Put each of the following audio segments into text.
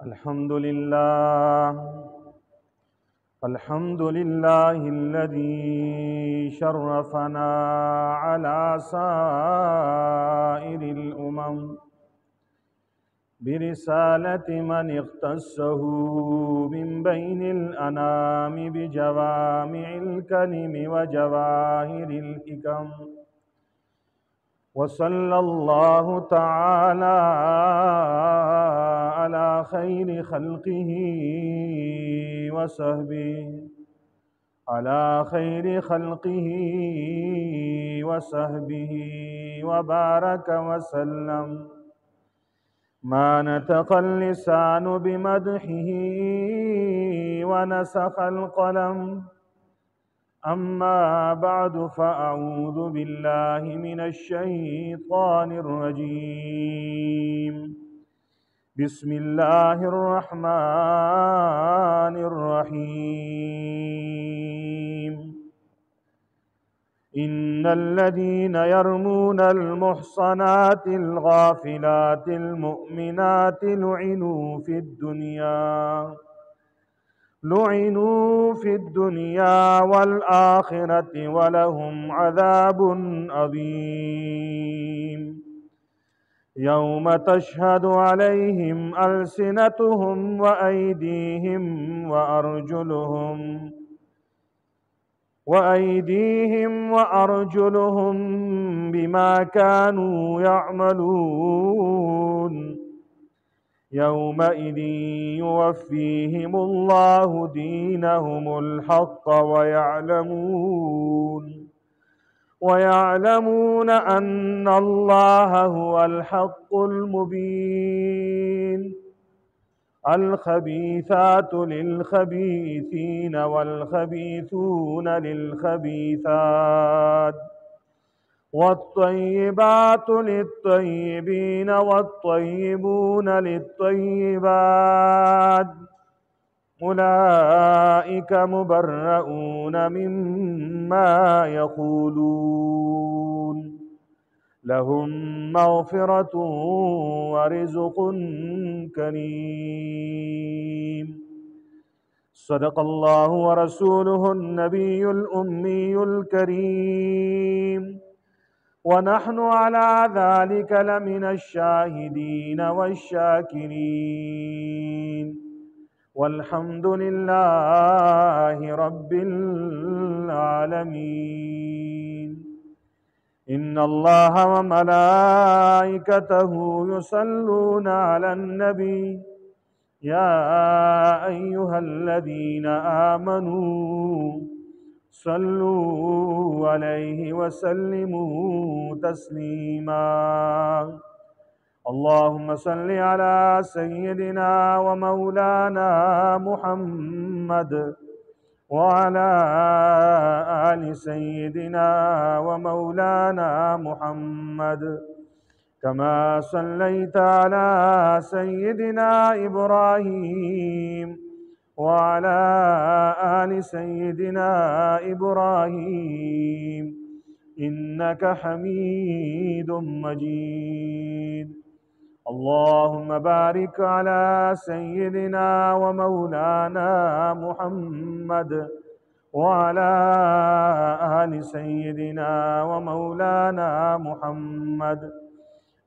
الحمد لله الذي شرفنا على سائر الأمم برسالة من اختصه من بين الأنام بجوامع الكلم وجواهر الحكم، وصلى الله تعالى على خير خلقه وصحبه وبارك وسلم. ما نطق اللسان بمدحه ونسخ القلم. أما بعد، فأعوذ بالله من الشيطان الرجيم. بسم الله الرحمن الرحيم. إن الذين يرمون المحصنات الغافلات المؤمنات لعنوا في الدنيا والآخرة ولهم عذاب عظيم. يوم تشهد عليهم ألسنتهم وأيديهم وأرجلهم بما كانوا يعملون. يومئذ يوفيهم الله دينهم الحق ويعلمون أن الله هو الحق المبين. الخبيثات للخبيثين والخبيثون للخبيثات، والطيبات للطيبين والطيبون للطيبات. أولئك مبرؤون مما يقولون، لهم مغفرة ورزق كريم. صدق الله ورسوله النبي الأمي الكريم، ونحن على ذلك لمن الشاهدين والشاكرين، والحمد لله رب العالمين. إن الله وملائكته يصلون على النبي، يا أيها الذين آمنوا صلوا عليه وسلموا تسليما. اللهم صل على سيدنا ومولانا محمد وعلى آل سيدنا ومولانا محمد، كما صليت على سيدنا إبراهيم وعلى آل سيدنا إبراهيم إنك حميد مجيد. اللهم بارك على سيدنا ومولانا محمد وعلى آل سيدنا ومولانا محمد،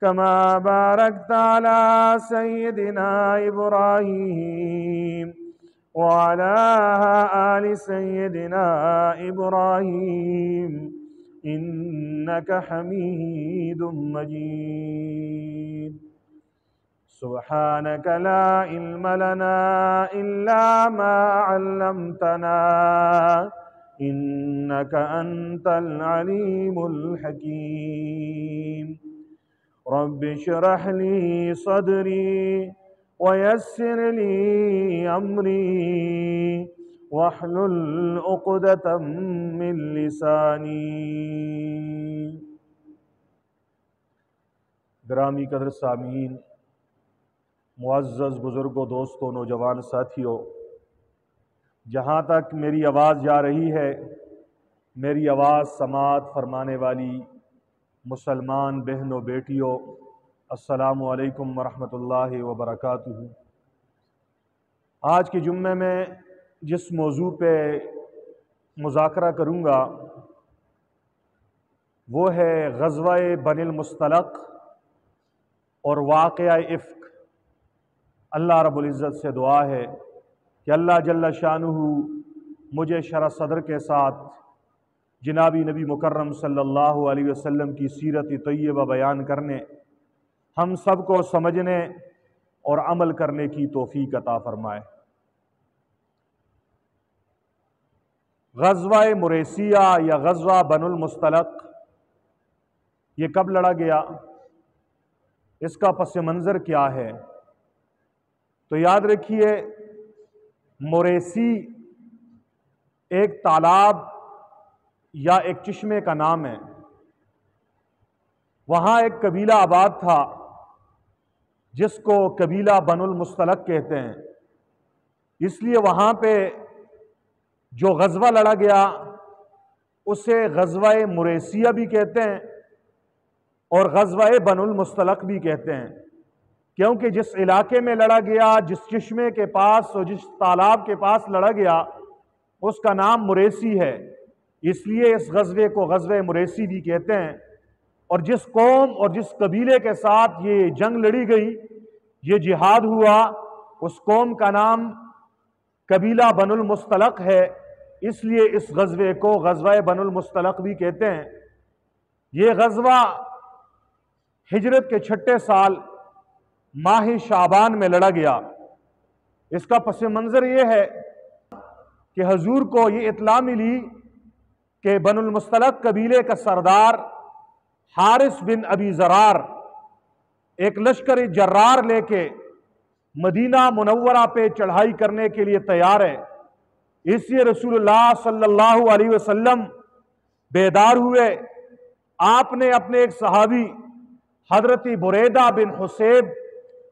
كما باركت على سيدنا إبراهيم وعلى آل سيدنا إبراهيم إنك حميد مجيد. سبحانك لا علم لنا إلا ما علمتنا، إنك أنت العليم الحكيم. رب اشرح لي صدري ويسر لي أمري واحلل عقدة من لساني. گرامی قدر سامعین، معزز بزرگوں، دوستوں، نوجوان ساتھیوں، جہاں تک میری آواز جا رہی ہے، میری آواز سماعت فرمانے والی مسلمان بہنوں بیٹیوں، السلام علیکم ورحمۃ اللہ وبرکاتہ۔ آج کے جمعے میں جس موضوع پہ مذاکرہ کروں گا وہ ہے غزوہ بنی المصطلق اور واقعہ افک۔ اللہ رب العزت سے دعا ہے کہ اللہ جل شانہ مجھے شرح صدر کے ساتھ جنابی نبی مکرم صلی اللہ علیہ وسلم کی سیرت طیبہ بیان کرنے، ہم سب کو سمجھنے اور عمل کرنے کی توفیق عطا فرمائے۔ غزوہ مریسیہ یا غزوہ بنو المصطلق یہ کب لڑا گیا، اس کا پس منظر کیا ہے؟ تو یاد رکھیے، مریسی ایک تالاب یا ایک چشمے کا نام ہے۔ وہاں ایک قبیلہ آباد تھا جس کو قبیلہ بنو المصطلق کہتے ہیں، اس لیے وہاں پہ جو غزوہ لڑا گیا اسے غزوہ مریسیہ بھی کہتے ہیں اور غزوہ بنو المصطلق بھی کہتے ہیں، کیونکہ جس علاقے میں لڑا گیا، جس چشمے کے پاس اور جس تالاب کے پاس لڑا گیا اس کا نام مریسی ہے، اس لیے اس غزوے کو غزوہ مریسی بھی کہتے ہیں۔ اور جس قوم اور جس قبیلے کے ساتھ یہ جنگ لڑی گئی، یہ جہاد ہوا، اس قوم کا نام قبیلہ بنو المصطلق ہے، اس لیے اس غزوے کو غزوہ بنو المصطلق بھی کہتے ہیں۔ یہ غزوہ ہجرت کے 6 سال ماہ شعبان میں لڑا گیا۔ اس کا پس منظر یہ ہے کہ حضور کو یہ اطلاع ملی کہ بنو المصطلق قبیلے کا سردار حارث بن ابی زرار ایک لشکر جرار لے کے مدینہ منورہ پہ چڑھائی کرنے کے لیے تیار ہے۔ اس لیے رسول اللہ صلی اللہ علیہ وسلم بیدار ہوئے۔ آپ نے اپنے ایک صحابی حضرت بریدہ بن حسیب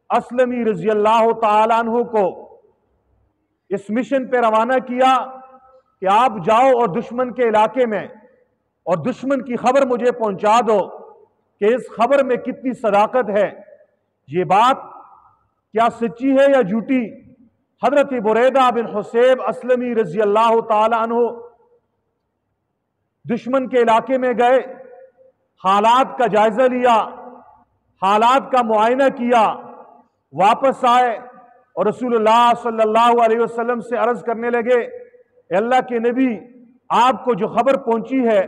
اسلمی رضی اللہ تعالیٰ عنہ کو اس مشن پہ روانہ کیا کہ آپ جاؤ اور دشمن کے علاقے میں اور دشمن کی خبر مجھے پہنچا دو کہ اس خبر میں کتنی صداقت ہے، یہ بات کیا سچی ہے یا جھوٹی۔ حضرت بریدہ بن حسیب اسلمی رضی اللہ تعالی عنہ دشمن کے علاقے میں گئے، حالات کا جائزہ لیا، حالات کا معائنہ کیا، واپس آئے اور رسول اللہ صلی اللہ علیہ وسلم سے عرض کرنے لگے، اے اللہ کے نبی، آپ کو جو خبر پہنچی ہے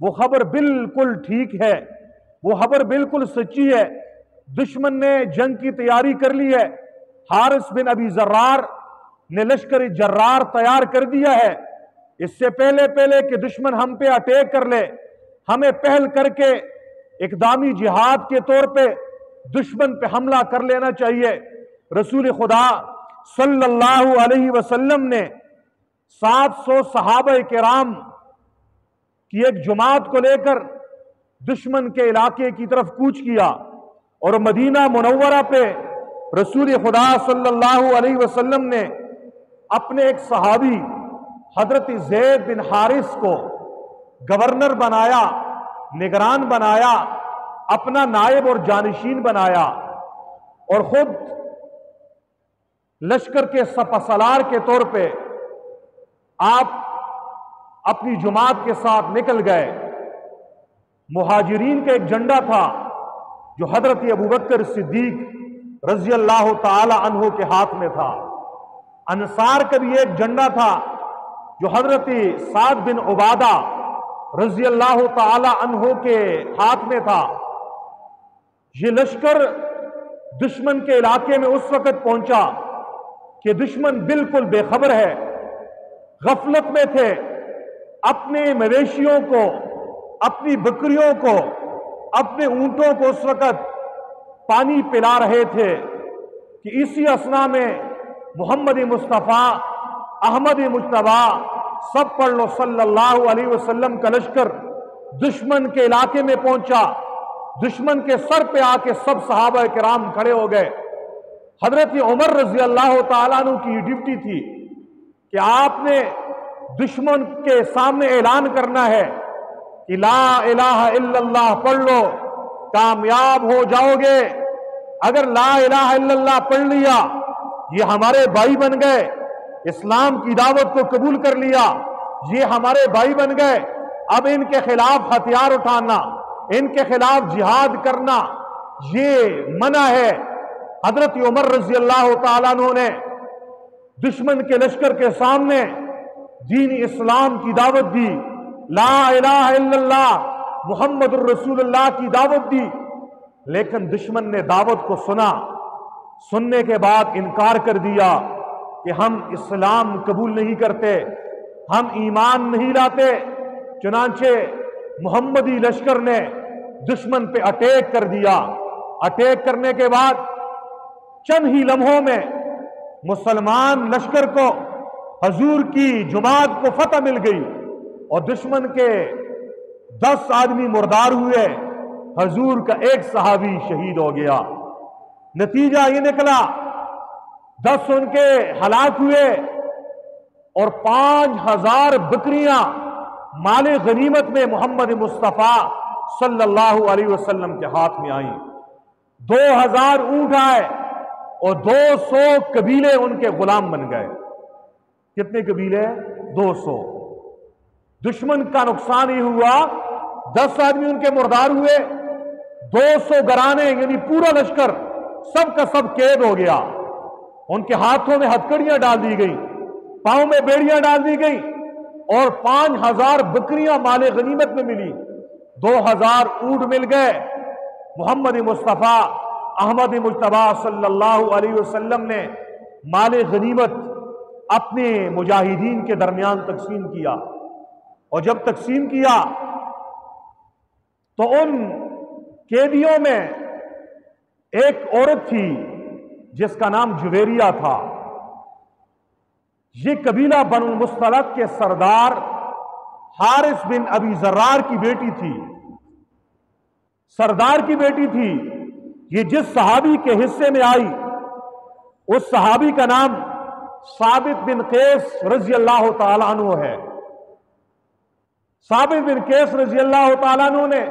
وہ خبر بالکل ٹھیک ہے، وہ خبر بالکل سچی ہے۔ دشمن نے جنگ کی تیاری کر لی ہے، حارث بن ابی زرار نے لشکر جرار تیار کر دیا ہے۔ اس سے پہلے کہ دشمن ہم پہ اٹیک کر لے، ہمیں پہل کر کے اقدامی جہاد کے طور پہ دشمن پہ حملہ کر لینا چاہیے۔ رسول خدا صلی اللہ علیہ وسلم نے 700 صحابہ کرام کی ایک جماعت کو لے کر دشمن کے علاقے کی طرف کوچ کیا اور مدینہ منورہ پہ رسول خدا صلی اللہ علیہ وسلم نے اپنے ایک صحابی حضرت زید بن حارث کو گورنر بنایا، نگران بنایا، اپنا نائب اور جانشین بنایا اور خود لشکر کے سپاسالار کے طور پہ آپ اپنی جماعت کے ساتھ نکل گئے۔ مہاجرین کا ایک جھنڈا تھا جو حضرت ابوبکر صدیق رضی اللہ تعالی عنہ کے ہاتھ میں تھا۔ انصار کا بھی ایک جھنڈا تھا جو حضرت سعد بن عبادہ رضی اللہ تعالی عنہ کے ہاتھ میں تھا۔ یہ لشکر دشمن کے علاقے میں اس وقت پہنچا کہ دشمن بالکل بے خبر ہے، غفلت میں تھے، اپنے مویشیوں کو، اپنی بکریوں کو، اپنے اونٹوں کو اس وقت پانی پلا رہے تھے کہ اسی اثنا میں محمد مصطفیٰ احمد مجتبیٰ سب پڑھ لو صلی اللہ علیہ وسلم کا لشکر دشمن کے علاقے میں پہنچا۔ دشمن کے سر پہ آ کے سب صحابہ کرام کھڑے ہو گئے۔ حضرت عمر رضی اللہ تعالیٰ عنہ کی ڈیوٹی تھی کہ آپ نے دشمن کے سامنے اعلان کرنا ہے کہ لا الہ الا اللہ پڑھ لو، کامیاب ہو جاؤ گے۔ اگر لا الہ الا اللہ پڑھ لیا، یہ ہمارے بھائی بن گئے، اسلام کی دعوت کو قبول کر لیا، یہ ہمارے بھائی بن گئے، اب ان کے خلاف ہتھیار اٹھانا، ان کے خلاف جہاد کرنا یہ منع ہے۔ حضرت عمر رضی اللہ تعالیٰ عنہ نے دشمن کے لشکر کے سامنے دین اسلام کی دعوت دی، لا الہ الا اللہ محمد الرسول اللہ کی دعوت دی، لیکن دشمن نے دعوت کو سنا، سننے کے بعد انکار کر دیا کہ ہم اسلام قبول نہیں کرتے، ہم ایمان نہیں لاتے۔ چنانچہ محمدی لشکر نے دشمن پہ اٹیک کر دیا۔ اٹیک کرنے کے بعد چند ہی لمحوں میں مسلمان لشکر کو حضور کی جماعت کو فتح مل گئی اور دشمن کے 10 آدمی مردار ہوئے، حضور کا ایک صحابی شہید ہو گیا۔ نتیجہ یہ نکلا 10 ان کے ہلاک ہوئے اور 5000 بکریاں مال غنیمت میں محمد مصطفیٰ صلی اللہ علیہ وسلم کے ہاتھ میں آئیں، 2000 اونٹ آئے اور 200 قبیلے ان کے غلام بن گئے۔ کتنے قبیلے؟ 200۔ دشمن کا نقصان یہ ہوا 10 آدمی ان کے مردار ہوئے، 200 گرانے یعنی پورا لشکر سب کا سب قید ہو گیا، ان کے ہاتھوں میں ہتھکڑیاں ڈال دی گئیں، پاؤں میں بیڑیاں ڈال دی گئیں اور 5000 بکریاں مال غنیمت میں ملی، 2000 اونٹ مل گئے۔ محمد مصطفیٰ احمد مجتبیٰ صلی اللہ علیہ وسلم نے مال غنیمت اپنے مجاہدین کے درمیان تقسیم کیا، اور جب تقسیم کیا تو ان قیدیوں میں ایک عورت تھی جس کا نام جویریہ تھا۔ یہ قبیلہ بنو المصطلق کے سردار حارث بن ابی ذرار کی بیٹی تھی، سردار کی بیٹی تھی۔ یہ جس صحابی کے حصے میں آئی اس صحابی کا نام ثابت بن قیس رضی اللہ تعالیٰ عنہ ہے۔ ثابت بن قیس رضی اللہ تعالیٰ عنہ نے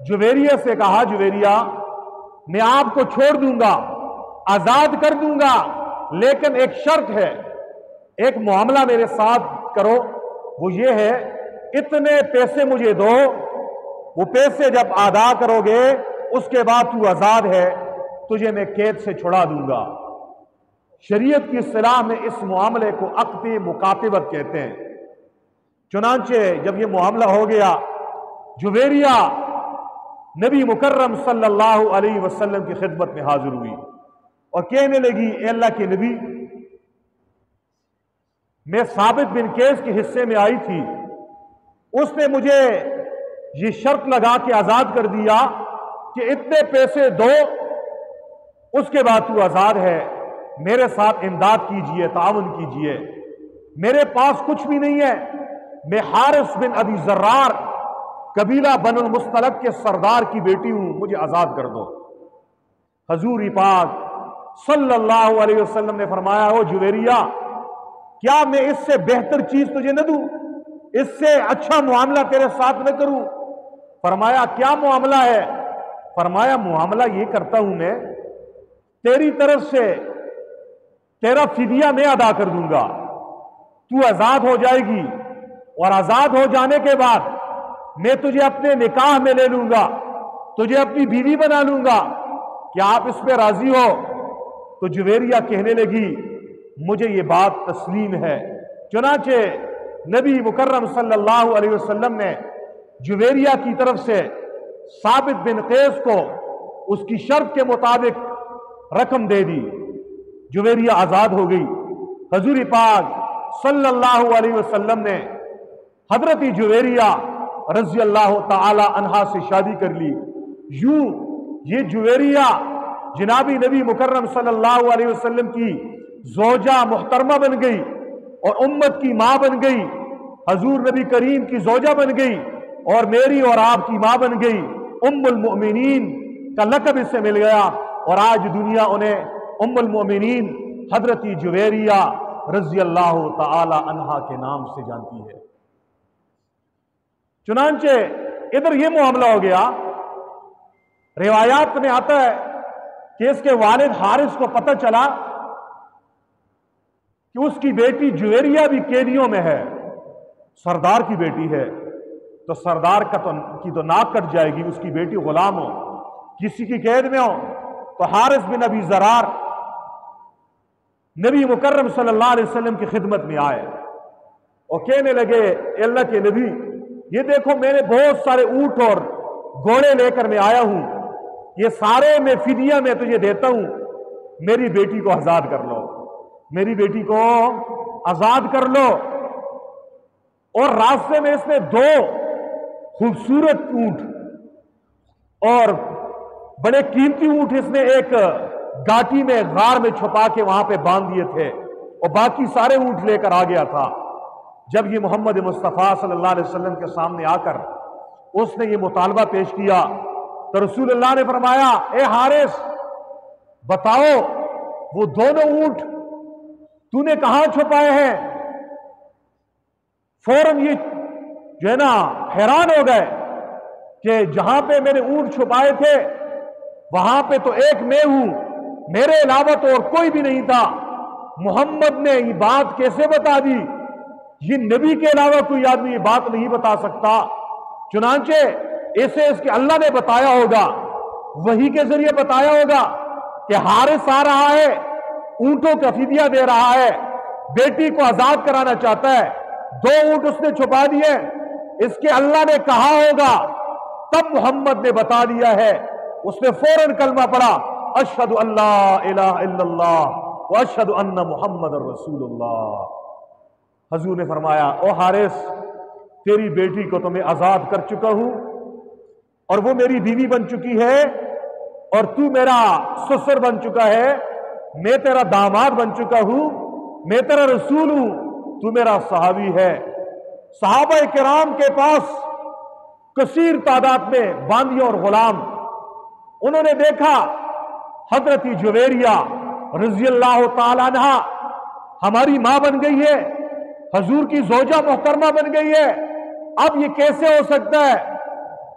جویریہ سے کہا، جویریہ میں آپ کو چھوڑ دوں گا، آزاد کر دوں گا، لیکن ایک شرط ہے، ایک معاملہ میرے ساتھ کرو، وہ یہ ہے اتنے پیسے مجھے دو، وہ پیسے جب ادا کرو گے اس کے بعد تو آزاد ہے، تجھے میں قید سے چھڑا دوں گا۔ شریعت کی اصطلاح میں اس معاملے کو عقد مکاتبت کہتے ہیں۔ چنانچہ جب یہ معاملہ ہو گیا، جویریہ نبی مکرم صلی اللہ علیہ وسلم کی خدمت میں حاضر ہوئی اور کہنے لگی، اے اللہ کے نبی، میں ثابت بن قیس کے حصے میں آئی تھی، اس نے مجھے یہ شرط لگا کے آزاد کر دیا کہ اتنے پیسے دو، اس کے بعد تو آزاد ہے، میرے ساتھ امداد کیجئے، تعاون کیجئے۔ میرے پاس کچھ بھی نہیں ہے، میں حارث بن ابی ذرار قبیلہ بنو المصطلق کے سردار کی بیٹی ہوں، مجھے آزاد کر دو۔ حضور پاک صلی اللہ علیہ وسلم نے فرمایا، او جویریہ، کیا میں اس سے بہتر چیز تجھے نہ دوں، اس سے اچھا معاملہ تیرے ساتھ نہ کروں؟ فرمایا کیا معاملہ ہے؟ فرمایا معاملہ یہ کرتا ہوں میں، تیری طرف سے تیرا فدیہ میں ادا کر دوں گا، تو آزاد ہو جائے گی، اور آزاد ہو جانے کے بعد میں تجھے اپنے نکاح میں لے لوں گا، تجھے اپنی بیوی بنا لوں گا، کیا آپ اس پہ راضی ہو؟ تو جویریہ کہنے لگی، مجھے یہ بات تسلیم ہے۔ چنانچہ نبی مکرم صلی اللہ علیہ وسلم نے جویریہ کی طرف سے ثابت بن قیس کو اس کی شرط کے مطابق رقم دے دی، جویریہ آزاد ہو گئی۔ حضور پاک صلی اللہ علیہ وسلم نے حضرت جویریہ رضی اللہ تعالی عنہا سے شادی کر لی۔ یوں یہ جویریہ جنابی نبی مکرم صلی اللہ علیہ وسلم کی زوجہ محترمہ بن گئی اور امت کی ماں بن گئی، حضور نبی کریم کی زوجہ بن گئی اور میری اور آپ کی ماں بن گئی۔ ام المؤمنین کا لقب اس سے مل گیا اور آج دنیا انہیں ام المؤمنین حضرت جویریہ رضی اللہ تعالی عنہا کے نام سے جانتی ہے۔ چنانچہ ادھر یہ معاملہ ہو گیا، روایات میں آتا ہے کہ اس کے والد حارث کو پتہ چلا کہ اس کی بیٹی جویریہ بھی قیدیوں میں ہے، سردار کی بیٹی ہے، تو سردار کی تو ناک کٹ جائے گی، اس کی بیٹی غلام ہو، کسی کی قید میں ہو۔ تو حارث بن ابی ذرار نبی مکرم صلی اللہ علیہ وسلم کی خدمت میں آئے اور کہنے لگے، اللہ کے نبی، یہ دیکھو میں نے بہت سارے اونٹ اور گھوڑے لے کر میں آیا ہوں، یہ سارے میں فدیہ میں تجھے دیتا ہوں، میری بیٹی کو آزاد کر لو، میری بیٹی کو آزاد کر لو۔ اور راستے میں اس نے 2 خوبصورت اونٹ اور بڑے قیمتی اونٹ اس نے ایک گاٹی میں غار میں چھپا کے وہاں پہ باندھ دیے تھے، اور باقی سارے اونٹ لے کر آ گیا تھا۔ جب یہ محمد مصطفیٰ صلی اللہ علیہ وسلم کے سامنے آ کر اس نے یہ مطالبہ پیش کیا تو رسول اللہ نے فرمایا، اے حارث بتاؤ وہ دونوں اونٹ تو نے کہاں چھپائے ہیں؟ فوراً یہ جو ہے نا حیران ہو گئے کہ جہاں پہ میں نے اونٹ چھپائے تھے وہاں پہ تو ایک میں ہوں، میرے علاوہ تو اور کوئی بھی نہیں تھا، محمد نے یہ بات کیسے بتا دی؟ یہ نبی کے علاوہ کوئی آدمی یہ بات نہیں بتا سکتا، چنانچہ اسے اس کے اللہ نے بتایا ہوگا، وحی کے ذریعے بتایا ہوگا کہ حارث آ رہا ہے، اونٹوں کا فدیہ دے رہا ہے، بیٹی کو آزاد کرانا چاہتا ہے، 2 اونٹ اس نے چھپا دیے، اس کے اللہ نے کہا ہوگا، تب محمد نے بتا دیا ہے۔ اس نے فوراً کلمہ پڑھا، اشہد ان لا الہ الا اللہ واشہد ان محمد رسول اللہ۔ حضور نے فرمایا، او حارث تیری بیٹی کو تو میں آزاد کر چکا ہوں اور وہ میری بیوی بن چکی ہے، اور تو میرا سسر بن چکا ہے، میں تیرا داماد بن چکا ہوں، میں تیرا رسول ہوں، تو میرا صحابی ہے۔ صحابہ کرام کے پاس کثیر تعداد میں باندیاں اور غلام، انہوں نے دیکھا حضرت جویریہ رضی اللہ تعالیٰ عنہ ہماری ماں بن گئی ہے، حضور کی زوجہ محترمہ بن گئی ہے، اب یہ کیسے ہو سکتا ہے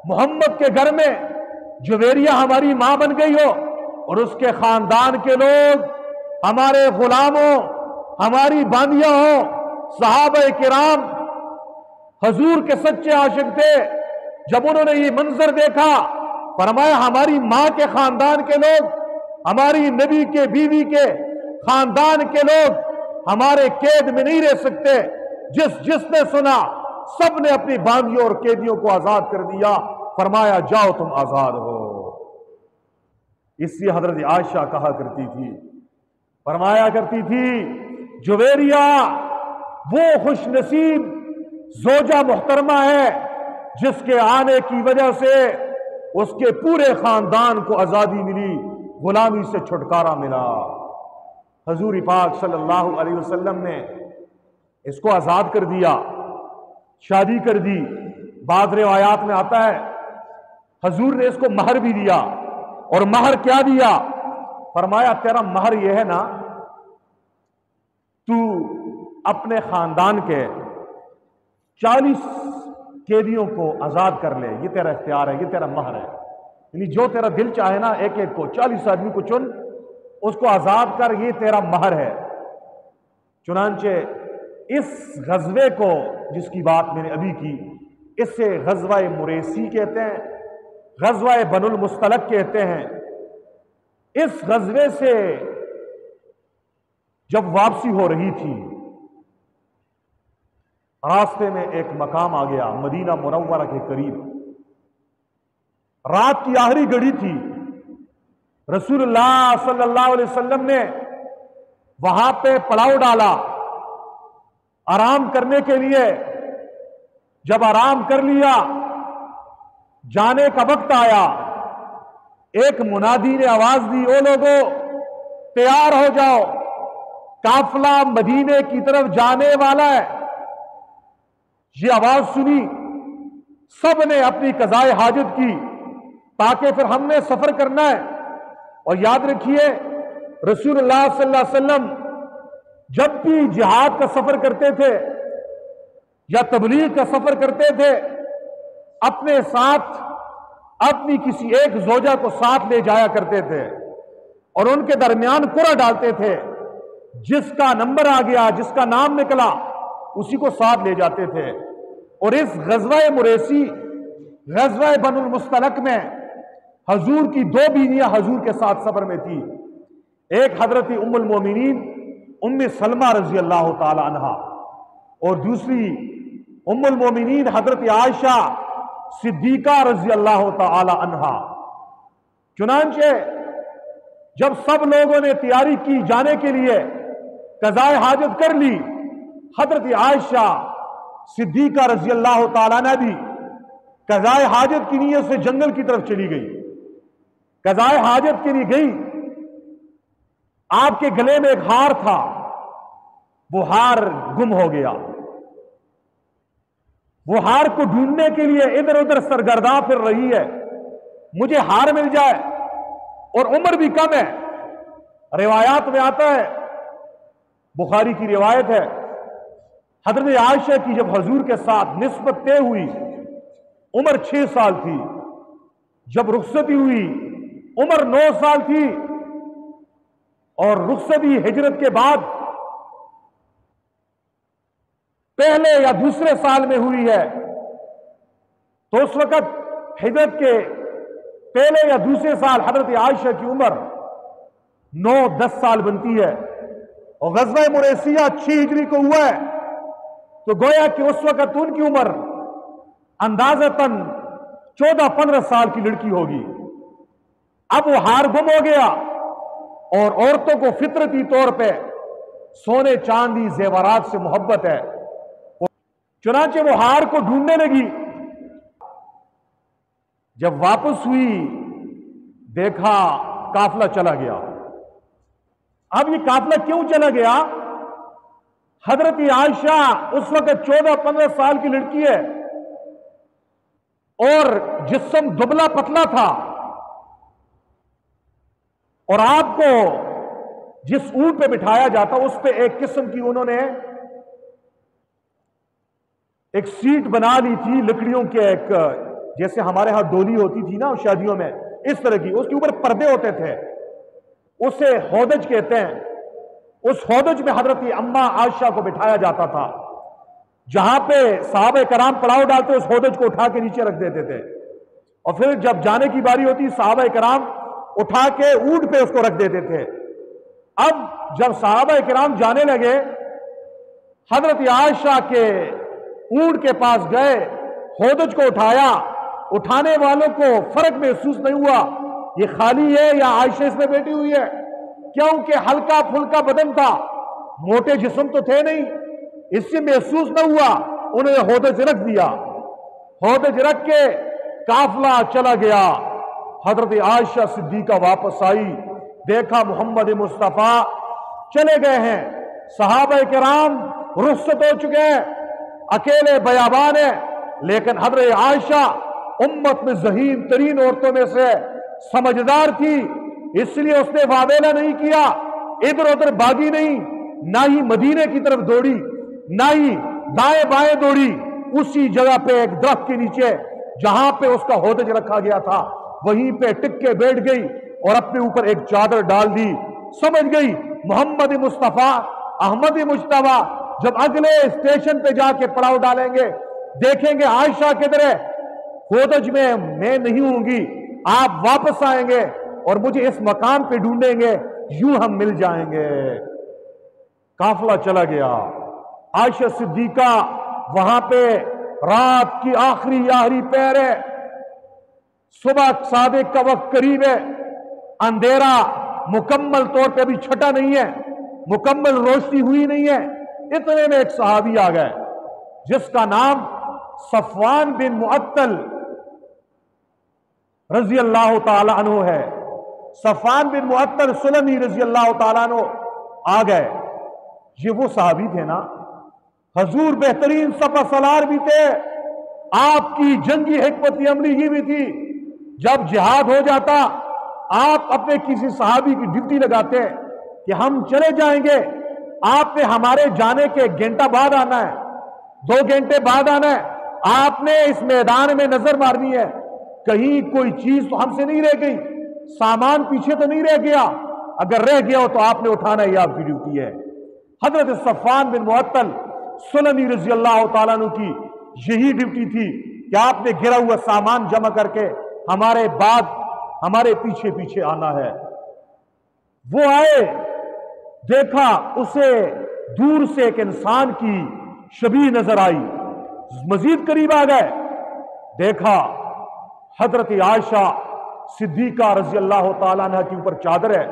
محمد کے گھر میں جویریہ ہماری ماں بن گئی ہو اور اس کے خاندان کے لوگ ہمارے غلاموں ہماری باندیاں ہوں۔ صحابہ کرام حضور کے سچے عاشق تھے، جب انہوں نے یہ منظر دیکھا فرمایا، ہماری ماں کے خاندان کے لوگ، ہماری نبی کے بیوی کے خاندان کے لوگ ہمارے قید میں نہیں رہ سکتے۔ جس نے سنا سب نے اپنی باندیوں اور قیدیوں کو آزاد کر دیا، فرمایا جاؤ تم آزاد ہو۔ اس لیے حضرت عائشہ کہا کرتی تھی، فرمایا کرتی تھی، جویریہ وہ خوش نصیب زوجہ محترمہ ہے جس کے آنے کی وجہ سے اس کے پورے خاندان کو آزادی ملی، غلامی سے چھٹکارا ملا۔ حضور پاک صلی اللہ علیہ وسلم نے اس کو آزاد کر دیا، شادی کر دی۔ بعض روایات میں آتا ہے حضور نے اس کو مہر بھی دیا، اور مہر کیا دیا؟ فرمایا تیرا مہر یہ ہے نا، تو اپنے خاندان کے 40 قیدیوں کو آزاد کر لے، یہ تیرا اختیار ہے، یہ تیرا مہر ہے، یعنی جو تیرا دل چاہے نا، ایک ایک کو 40 آدمی کو چن، اس کو آزاد کر، یہ تیرا مہر ہے۔ چنانچہ اس غزوے کو جس کی بات میں نے ابھی کی، اس سے غزوہ مریسی کہتے ہیں، غزوہ بن المستلق کہتے ہیں۔ اس غزوے سے جب واپسی ہو رہی تھی، راستے میں ایک مقام آ گیا مدینہ منورہ کے قریب، رات کی آخری گھڑی تھی، رسول اللہ صلی اللہ علیہ وسلم نے وہاں پہ پڑاؤ ڈالا آرام کرنے کے لیے۔ جب آرام کر لیا، جانے کا وقت آیا، ایک منادی نے آواز دی، او لوگو تیار ہو جاؤ، قافلہ مدینے کی طرف جانے والا ہے۔ یہ آواز سنی، سب نے اپنی قضائے حاجت کی تاکہ پھر ہم نے سفر کرنا ہے۔ اور یاد رکھیے رسول اللہ صلی اللہ علیہ وسلم جب بھی جہاد کا سفر کرتے تھے یا تبلیغ کا سفر کرتے تھے، اپنے ساتھ اپنی کسی ایک زوجہ کو ساتھ لے جایا کرتے تھے اور ان کے درمیان قرعہ ڈالتے تھے، جس کا نمبر آ گیا، جس کا نام نکلا، اسی کو ساتھ لے جاتے تھے۔ اور اس غزوہ مریسی، غزوہ بنو المستلق میں حضور کی 2 بیویاں حضور کے ساتھ سفر میں تھی۔ ایک حضرت ام المومنین ام سلمہ رضی اللہ تعالی عنہا، اور دوسری ام المومنین حضرت عائشہ صدیقہ رضی اللہ تعالی عنہا۔ چنانچہ جب سب لوگوں نے تیاری کی جانے کے لیے، قضاء حاجت کر لی، حضرت عائشہ صدیقہ رضی اللہ تعالیٰ نے بھی قضاء حاجت کی نیت سے جنگل کی طرف چلی گئی۔ قضاء حاجت کے لیے گئی، آپ کے گلے میں ایک ہار تھا، وہ ہار گم ہو گیا۔ وہ ہار کو ڈھونڈنے کے لیے ادھر ادھر سرگرداں پھر رہی ہے، مجھے ہار مل جائے، اور عمر بھی کم ہے۔ روایات میں آتا ہے، بخاری کی روایت ہے، حضرت عائشہ کی جب حضور کے ساتھ نسبت طے ہوئی، عمر 6 سال تھی، جب رخصتی ہوئی عمر 9 سال تھی، اور رخصتی ہجرت کے بعد پہلے یا دوسرے سال میں ہوئی ہے، تو اس وقت ہجرت کے پہلے یا دوسرے سال حضرت عائشہ کی عمر 9-10 سال بنتی ہے، اور غزوہ مریسیہ 6 ہجری کو ہوا ہے، تو گویا کہ اس وقت ان کی عمر اندازتاً 14-15 سال کی لڑکی ہوگی۔ اب وہ ہار گم ہو گیا، اور عورتوں کو فطرتی طور پہ سونے چاندی زیورات سے محبت ہے، چنانچہ وہ ہار کو ڈھونڈنے لگی۔ جب واپس ہوئی دیکھا قافلہ چلا گیا۔ اب یہ قافلہ کیوں چلا گیا؟ حضرت عائشہ اس وقت 14-15 سال کی لڑکی ہے، اور جسم دبلا پتلا تھا، اور آپ کو جس اونٹ پہ بٹھایا جاتا اس پہ ایک قسم کی انہوں نے ایک سیٹ بنا لی تھی لکڑیوں کے، ایک جیسے ہمارے ہاں ڈولی ہوتی تھی نا شادیوں میں، اس طرح کی، اس کے اوپر پردے ہوتے تھے، اسے ہودج کہتے ہیں۔ اس ہودج میں حضرت اماں عائشہ کو بٹھایا جاتا تھا، جہاں پہ صحابہ کرام پڑاؤ ڈالتے اس ہودج کو اٹھا کے نیچے رکھ دیتے تھے، اور پھر جب جانے کی باری ہوتی صحابہ کرام اٹھا کے اونٹ پہ اس کو رکھ دیتے تھے۔ اب جب صحابہ کرام جانے لگے، حضرت عائشہ کے اونٹ کے پاس گئے، ہودج کو اٹھایا، اٹھانے والوں کو فرق محسوس نہیں ہوا یہ خالی ہے یا عائشہ اس میں بیٹھی ہوئی ہے، کیونکہ ہلکا پھلکا بدن تھا، موٹے جسم تو تھے نہیں، اس سے محسوس نہ ہوا، انہوں نے ہودج رکھ دیا۔ ہودج رکھ کے قافلہ چلا گیا۔ حضرت عائشہ صدیقہ واپس آئی، دیکھا محمد مصطفیٰ چلے گئے ہیں، صحابہ کرام رخصت ہو چکے ہیں، اکیلے بیابان ہیں، لیکن حضرت عائشہ امت میں ذہین ترین عورتوں میں سے سمجھدار تھی، اس لیے اس نے واویلا نہیں کیا، ادھر ادھر بھاگی نہیں، نہ ہی مدینے کی طرف دوڑی، نہ ہی دائیں بائیں دوڑی، اسی جگہ پہ ایک درخت کے نیچے جہاں پہ اس کا ہودج رکھا گیا تھا وہیں پہ ٹک کے بیٹھ گئی اور اپنے اوپر ایک چادر ڈال دی۔ سمجھ گئی محمد مصطفیٰ احمد مجتبیٰ جب اگلے اسٹیشن پہ جا کے پڑاؤ ڈالیں گے، دیکھیں گے عائشہ کدھر ہے، ہودج میں میں نہیں ہوں گی، آپ واپس آئیں گے اور مجھے اس مکان پہ ڈھونڈیں گے، یوں ہم مل جائیں گے۔ قافلہ چلا گیا، عائشہ صدیقہ وہاں پہ رات کی آخری پہر ہے، صبح صادق کا وقت قریب ہے، اندھیرا مکمل طور پہ ابھی چھٹا نہیں ہے، مکمل روشنی ہوئی نہیں ہے، اتنے میں ایک صحابی آ گئے جس کا نام صفوان بن معطل رضی اللہ تعالی عنہ ہے۔ صفوان بن معطل سلمی رضی اللہ تعالی عنہ آ گئے۔ یہ وہ صحابی تھے نا، حضور بہترین سپہ سالار بھی تھے، آپ کی جنگی حکمت عملی یہ بھی تھی، جب جہاد ہو جاتا آپ اپنے کسی صحابی کی ڈیوٹی لگاتے کہ ہم چلے جائیں گے، آپ نے ہمارے جانے کے 1 گھنٹہ بعد آنا ہے، 2 گھنٹے بعد آنا ہے، آپ نے اس میدان میں نظر مارنی ہے، کہیں کوئی چیز تو ہم سے نہیں رہ گئی، سامان پیچھے تو نہیں رہ گیا، اگر رہ گیا ہو تو آپ نے اٹھانا ہی آپ کی ڈیوٹی ہے۔ حضرت صفوان بن معطل سلمی رضی اللہ تعالیٰ عنہ کی یہی ڈیوٹی تھی کہ آپ نے گرا ہوا سامان جمع کر کے ہمارے بعد ہمارے پیچھے پیچھے آنا ہے۔ وہ آئے، دیکھا اسے دور سے ایک انسان کی شبیہ نظر آئی، مزید قریب آ گئے، دیکھا حضرت عائشہ صدیقہ رضی اللہ تعالیٰ عنہ کے اوپر چادر ہے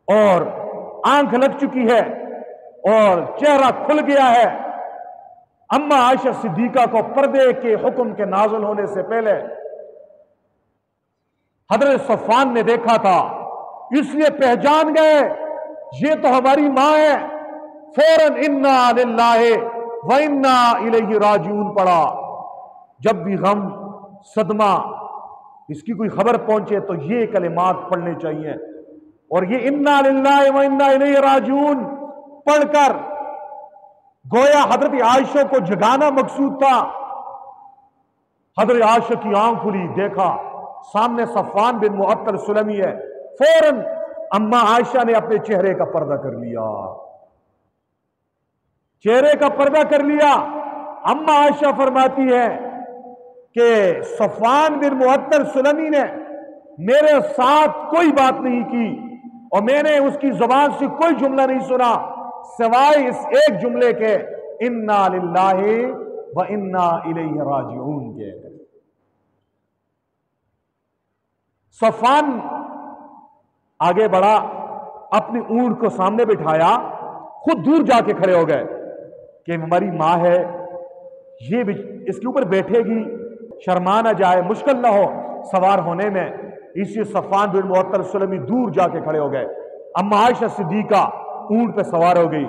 اور آنکھ لگ چکی ہے اور چہرہ کھل گیا ہے۔ اما عائشہ صدیقہ کو پردے کے حکم کے نازل ہونے سے پہلے حضرت صفوان نے دیکھا تھا، اس لیے پہچان گئے یہ تو ہماری ماں ہے، فوراً انا للہ و انا الیہ راجعون پڑا۔ جب بھی غم، صدمہ، اس کی کوئی خبر پہنچے تو یہ کلمات پڑھنے چاہیے، اور یہ انا للہ و انا الیہ راجعون پڑھ کر گویا حضرت عائشہ کو جگانا مقصود تھا۔ حضرت عائشہ کی آنکھ کھلی، دیکھا سامنے صفوان بن معطل سلمی ہے، فوراً اما عائشہ نے اپنے چہرے کا پردہ کر لیا، چہرے کا پردہ کر لیا۔ اما عائشہ فرماتی ہے کہ صفوان بن معطل سلمی نے میرے ساتھ کوئی بات نہیں کی اور میں نے اس کی زبان سے کوئی جملہ نہیں سنا سوائے اس ایک جملے کے انا للہ و انا الیہ راجعون کے۔ صفوان آگے بڑھا، اپنی اونٹ کو سامنے بٹھایا، خود دور جا کے کھڑے ہو گئے کہ ہماری ماں ہے، یہ اس کے اوپر بیٹھے گی، شرما نہ جائے، مشکل نہ ہو سوار ہونے میں، اس لیے صفوان بن معطل سلمی دور جا کے کھڑے ہو گئے۔ اما عائشہ صدیقہ اونٹ پہ سوار ہو گئی۔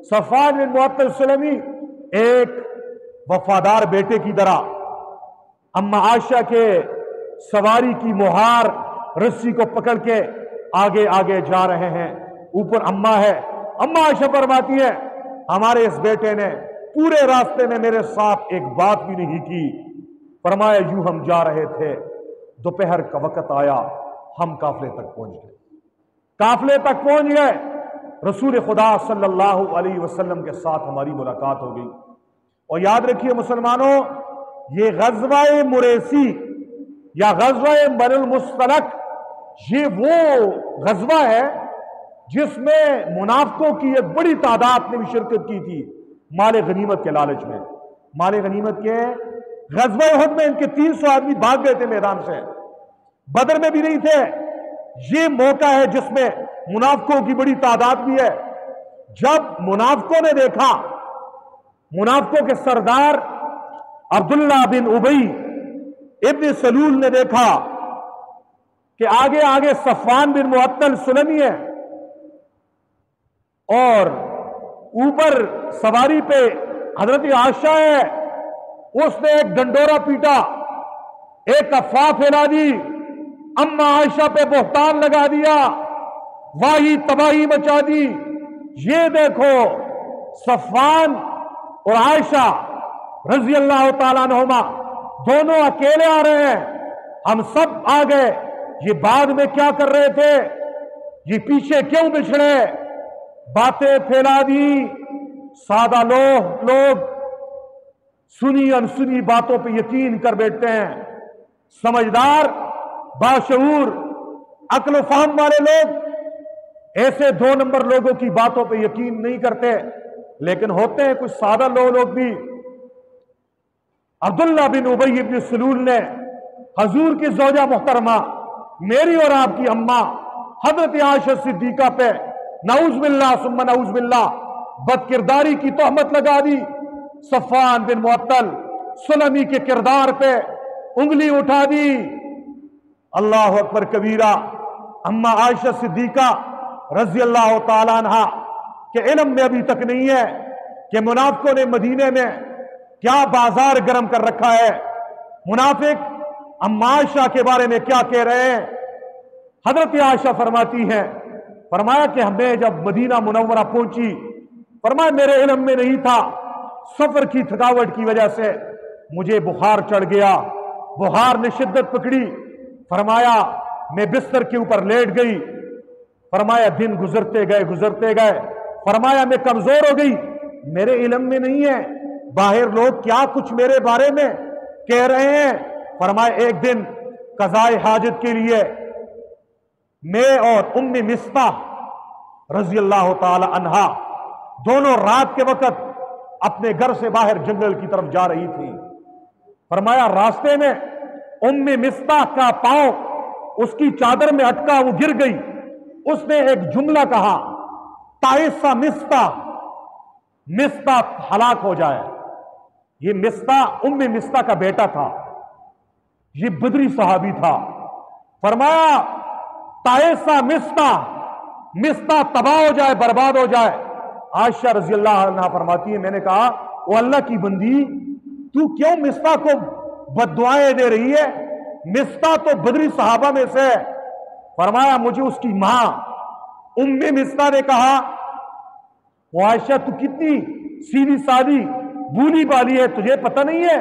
صفوان بن معطل سلمی ایک وفادار بیٹے کی طرح اما عائشہ کے سواری کی مہار رسی کو پکڑ کے آگے آگے جا رہے ہیں، اوپر اما ہے۔ اما عائشہ فرماتی ہے ہمارے اس بیٹے نے پورے راستے میں میرے ساتھ ایک بات بھی نہیں کی۔ فرمایا یوں ہم جا رہے تھے، دوپہر کا وقت آیا، ہم قافلے تک پہنچ گئے، قافلے تک پہنچ گئے، رسول خدا صلی اللہ علیہ وسلم کے ساتھ ہماری ملاقات ہو گئی۔ اور یاد رکھیے مسلمانوں، یہ غزوہ مریسی یا غزوہ بنی المصطلق یہ وہ غزوہ ہے جس میں منافقوں کی ایک بڑی تعداد نے بھی شرکت کی تھی مال غنیمت کے لالچ میں۔ مال غنیمت کے غزوہ احد میں ان کے 300 آدمی بھاگ گئے تھے میدان سے، بدر میں بھی نہیں تھے۔ یہ موقع ہے جس میں منافقوں کی بڑی تعداد بھی ہے۔ جب منافقوں نے دیکھا، منافقوں کے سردار عبداللہ بن ابی ابن سلول نے دیکھا کہ آگے آگے صفوان بن معطل سلمی ہے اور اوپر سواری پہ حضرت عائشہ ہے، اس نے ایک ڈنڈورا پیٹا، ایک افواہ پھیلا دی، اما عائشہ پہ بہتان لگا دیا، واہی تباہی مچا دی۔ یہ دیکھو صفوان اور عائشہ رضی اللہ تعالیٰ عنہما دونوں اکیلے آ رہے ہیں، ہم سب آ گئے، یہ بعد میں کیا کر رہے تھے، یہ پیچھے کیوں بچھڑے، باتیں پھیلا دی۔ سادہ لوگ سنی انسنی باتوں پہ یقین کر بیٹھتے ہیں، سمجھدار، باشعور، عقل و فہم والے لوگ ایسے 2 نمبر لوگوں کی باتوں پہ یقین نہیں کرتے، لیکن ہوتے ہیں کچھ سادہ لوگ بھی۔ عبداللہ بن ابی بن سلول نے حضور کی زوجہ محترمہ، میری اور آپ کی اماں حضرت عائشہ صدیقہ پہ نعوذ باللہ ثم نعوذ باللہ بد کرداری کی تہمت لگا دی۔ صفوان بن معطل سلمی کے کردار پہ انگلی اٹھا دی۔ اللہ اکبر کبیرہ۔ اما عائشہ صدیقہ رضی اللہ تعالیٰ عنہ کے علم میں ابھی تک نہیں ہے کہ منافقوں نے مدینے میں کیا بازار گرم کر رکھا ہے، منافق اما عائشہ کے بارے میں کیا کہہ رہے ہیں۔ حضرت عائشہ فرماتی ہیں، فرمایا کہ ہمیں جب مدینہ منورہ پہنچی، فرمایا میرے علم میں نہیں تھا، سفر کی تھکاوٹ کی وجہ سے مجھے بخار چڑھ گیا، بخار نے شدت پکڑی، فرمایا میں بستر کے اوپر لیٹ گئی، فرمایا دن گزرتے گئے، فرمایا میں کمزور ہو گئی، میرے علم میں نہیں ہے باہر لوگ کیا کچھ میرے بارے میں کہہ رہے ہیں۔ فرمایا ایک دن قضائے حاجت کے لیے میں اور ام مصطح رضی اللہ تعالی عنہا دونوں رات کے وقت اپنے گھر سے باہر جنگل کی طرف جا رہی تھی۔ فرمایا راستے میں ام مصطح کا پاؤں اس کی چادر میں اٹکا، وہ گر گئی۔ اس نے ایک جملہ کہا، تائسا مصطح، مصطح ہلاک ہو جائے۔ یہ مصطح ام مصطح کا بیٹا تھا، یہ بدری صحابی تھا۔ فرمایا تائسا مصطح، مصطح تباہ ہو جائے، برباد ہو جائے۔ عائشہ رضی اللہ عنہا فرماتی ہے میں نے کہا وہ اللہ کی بندی تو کیوں مصطح کو بد دعائیں دے رہی ہے؟ مصطح تو بدری صحابہ میں سے۔ فرمایا مجھے اس کی ماں ام مصطح نے کہا وہ عائشہ تو کتنی سیدھی سادی بولی بالی ہے، تجھے پتہ نہیں ہے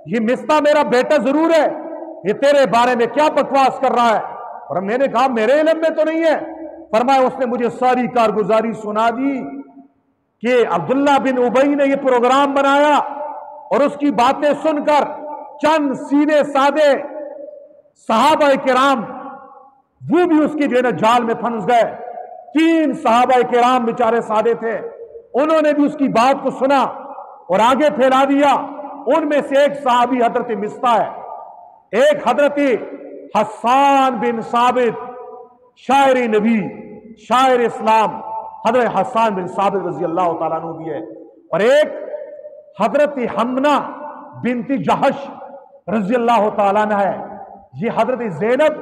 یہ مصطح میرا بیٹا ضرور ہے، یہ تیرے بارے میں کیا بکواس کر رہا ہے؟ اور میں نے کہا میرے علم میں تو نہیں ہے۔ فرمایا اس نے مجھے ساری کارگزاری سنا دی کہ عبداللہ بن ابی نے یہ پروگرام بنایا، اور اس کی باتیں سن کر چند سیدھے سادے صحابہ کرام وہ بھی اس کے جو ہے نا جال میں پھنس گئے۔ 3 صحابہ کرام بیچارے سادے تھے، انہوں نے بھی اس کی بات کو سنا اور آگے پھیلا دیا۔ ان میں سے ایک صحابی حضرت مصطح ہے، ایک حضرت حسان بن ثابت شاعر نبی شاعر اسلام حضرت حسان بن ثابت رضی اللہ تعالیٰ عنہ بھی ہے، اور ایک حضرت حمنہ بنت جہش رضی اللہ تعالیٰ عنہ ہے۔ یہ حضرت زینب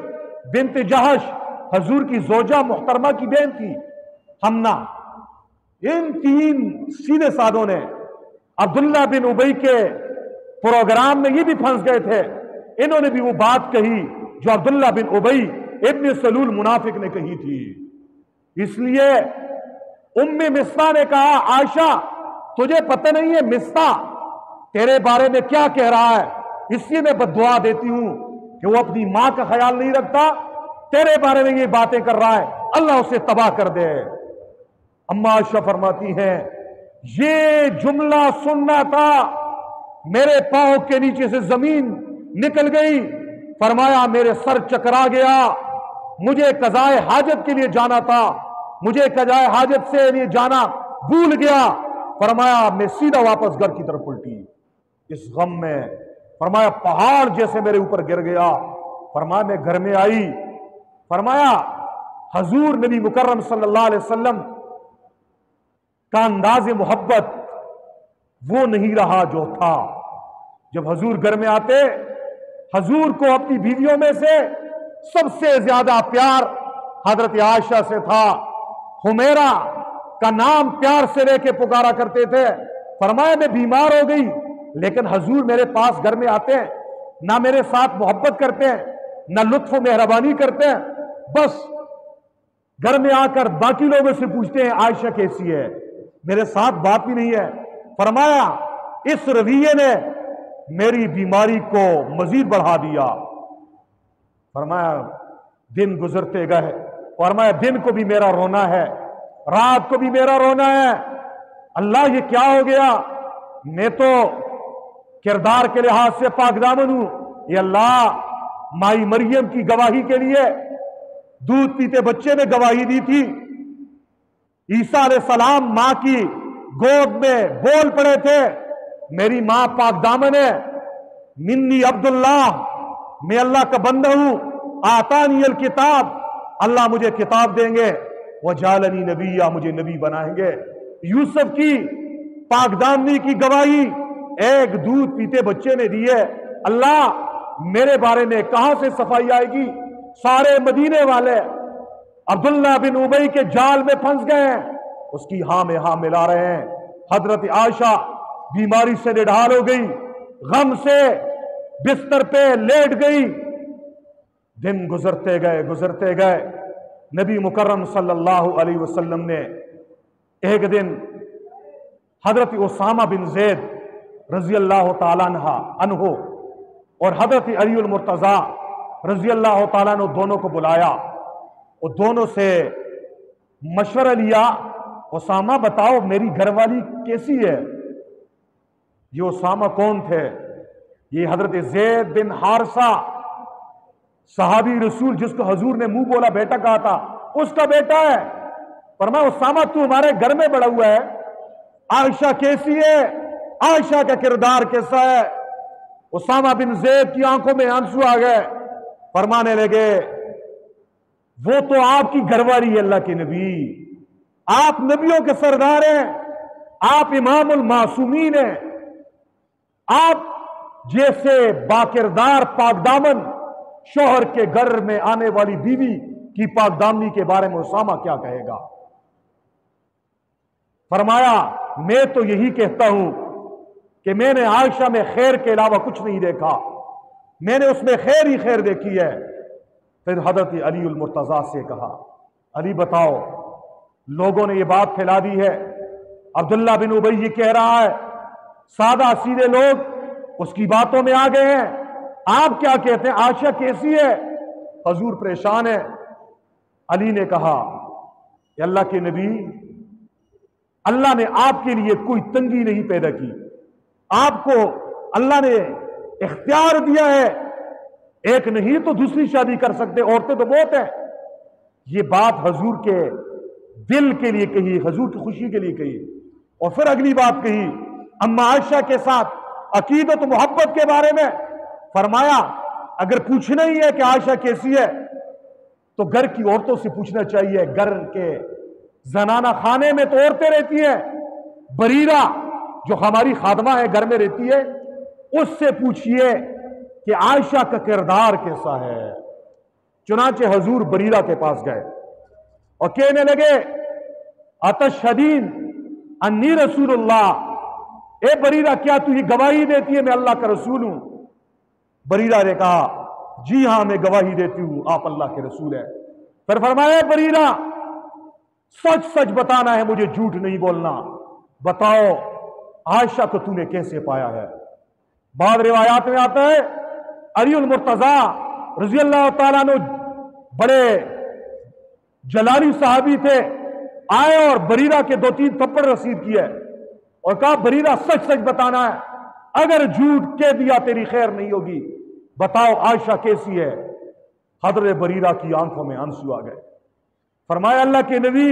بنت جہش حضور کی زوجہ محترمہ کی بہن تھی حمنہ۔ ان 3 سیدھے سادوں نے عبداللہ بن ابی کے پروگرام میں یہ بھی پھنس گئے تھے، انہوں نے بھی وہ بات کہی جو عبداللہ بن ابی ابن سلول منافق نے کہی تھی۔ اس لیے ام مصطح نے کہا عائشہ تجھے پتہ نہیں ہے مصطح تیرے بارے میں کیا کہہ رہا ہے، اس لیے میں بد دعا دیتی ہوں کہ وہ اپنی ماں کا خیال نہیں رکھتا، تیرے بارے میں یہ باتیں کر رہا ہے، اللہ اسے تباہ کر دے۔ اما عائشہ فرماتی ہیں یہ جملہ سننا تھا، میرے پاؤں کے نیچے سے زمین نکل گئی۔ فرمایا میرے سر چکرا گیا، مجھے قضائے حاجت کے لیے جانا تھا، مجھے قضائے حاجت سے لیے جانا بھول گیا۔ فرمایا میں سیدھا واپس گھر کی طرف پلٹی اس غم میں۔ فرمایا پہاڑ جیسے میرے اوپر گر گیا۔ فرمایا میں گھر میں آئی، فرمایا حضور نبی مکرم صلی اللہ علیہ وسلم کا انداز محبت وہ نہیں رہا جو تھا۔ جب حضور گھر میں آتے، حضور کو اپنی بیویوں میں سے سب سے زیادہ پیار حضرت عائشہ سے تھا۔ حمیرہ کا نام پیار سے لے کے پکارا کرتے تھے۔ فرمایا میں بیمار ہو گئی، لیکن حضور میرے پاس گھر میں آتے ہیں، نہ میرے ساتھ محبت کرتے ہیں، نہ لطف و مہربانی کرتے ہیں، بس گھر میں آ کر باقی لوگوں سے پوچھتے ہیں عائشہ کیسی ہے، میرے ساتھ بات بھی نہیں ہے۔ فرمایا اس رویے نے میری بیماری کو مزید بڑھا دیا۔ فرمایا دن گزرتے گئے، فرمایا دن کو بھی میرا رونا ہے، رات کو بھی میرا رونا ہے۔ اللہ یہ کیا ہو گیا، میں تو کردار کے لحاظ سے پاک دامن ہوں، یہ اللہ مائی مریم کی گواہی کے لیے دودھ پیتے بچے نے گواہی دی تھی، عیسیٰ علیہ السلام ماں کی گود میں بول پڑے تھے میری ماں پاک دامن ہے، منی عبداللہ، میں اللہ کا بندہ ہوں، آتانی الکتاب، اللہ مجھے کتاب دیں گے، وجعلنی نبیّا، مجھے نبی بنائیں گے۔ یوسف کی پاک دامنی کی گواہی ایک دودھ پیتے بچے نے دی ہے۔ اللہ میرے بارے میں کہاں سے صفائی آئے گی؟ سارے مدینے والے عبداللہ بن ابی کے جال میں پھنس گئے ہیں، اس کی ہاں میں ہاں ملا رہے ہیں۔ حضرت عائشہ بیماری سے نڈھال ہو گئی، غم سے بستر پہ لیٹ گئی۔ دن گزرتے گئے، نبی مکرم صلی اللہ علیہ وسلم نے ایک دن حضرت اسامہ بن زید رضی اللہ تعالیٰ عنہ اور حضرت علی المرتضیٰ رضی اللہ تعالیٰ عنہ دونوں کو بلایا اور دونوں سے مشورہ لیا اسامہ بتاؤ میری گھر والی کیسی ہے؟ یہ اسامہ کون تھے؟ یہ حضرت زید بن حارثہ صحابی رسول جس کو حضور نے منہ بولا بیٹا کہا تھا، اس کا بیٹا ہے۔ فرمایا اسامہ تو ہمارے گھر میں بڑا ہوا ہے، عائشہ کیسی ہے؟ عائشہ کا کردار کیسا ہے؟ اسامہ بن زید کی آنکھوں میں آنسو آ گئے، فرمانے لگے وہ تو آپ کی گھر والی ہے اللہ کے نبی، آپ نبیوں کے سردار ہیں، آپ امام المعصومین ہیں، آپ جیسے باکردار پاک دامن شوہر کے گھر میں آنے والی بیوی کی پاک دامنی کے بارے میں اسامہ کیا کہے گا؟ فرمایا میں تو یہی کہتا ہوں کہ میں نے عائشہ میں خیر کے علاوہ کچھ نہیں دیکھا، میں نے اس میں خیر ہی خیر دیکھی ہے۔ پھر حضرت علی المرتضیٰ سے کہا علی بتاؤ، لوگوں نے یہ بات پھیلا دی ہے، عبداللہ بن ابی یہ کہہ رہا ہے، سادہ سیدھے لوگ اس کی باتوں میں آ گئے ہیں، آپ کیا کہتے ہیں؟ عائشہ کیسی ہے؟ حضور پریشان ہے۔ علی نے کہا کہ اللہ کے نبی، اللہ نے آپ کے لیے کوئی تنگی نہیں پیدا کی، آپ کو اللہ نے اختیار دیا ہے، ایک نہیں تو دوسری شادی کر سکتے، عورتیں تو بہت ہیں۔ یہ بات حضور کے دل کے لیے کہی، حضور کی خوشی کے لیے کہی، اور پھر اگلی بات کہی اما عائشہ کے ساتھ عقیدت و محبت کے بارے میں۔ فرمایا اگر پوچھنا ہی ہے کہ عائشہ کیسی ہے تو گھر کی عورتوں سے پوچھنا چاہیے، گھر کے زنانہ خانے میں تو عورتیں رہتی ہیں، بریرہ جو ہماری خادمہ ہے گھر میں رہتی ہے، اس سے پوچھئے کہ عائشہ کا کردار کیسا ہے۔ چنانچہ حضور بریرہ کے پاس گئے اور کہنے لگے اتشہدین انی رسول اللہ، اے بریرہ کیا تو یہ گواہی دیتی ہے میں اللہ کا رسول ہوں؟ بریرہ نے کہا جی ہاں میں گواہی دیتی ہوں آپ اللہ کے رسول ہیں۔ پھر فرمایا بریرہ سچ سچ بتانا ہے، مجھے جھوٹ نہیں بولنا، بتاؤ عائشہ کو تو نے کیسے پایا ہے؟ بعض روایات میں آتا ہے علی المرتضیٰ رضی اللہ تعالیٰ عنہ بڑے جلالی صحابی تھے، آئے اور بریرہ کے 2-3 تھپڑ رسید کیے اور کہا بریرہ سچ سچ بتانا ہے، اگر جھوٹ کہہ دیا تیری خیر نہیں ہوگی، بتاؤ عائشہ کیسی ہے؟ حضرت بریرہ کی آنکھوں میں آنسو آ گئے۔ فرمایا اللہ کے نبی،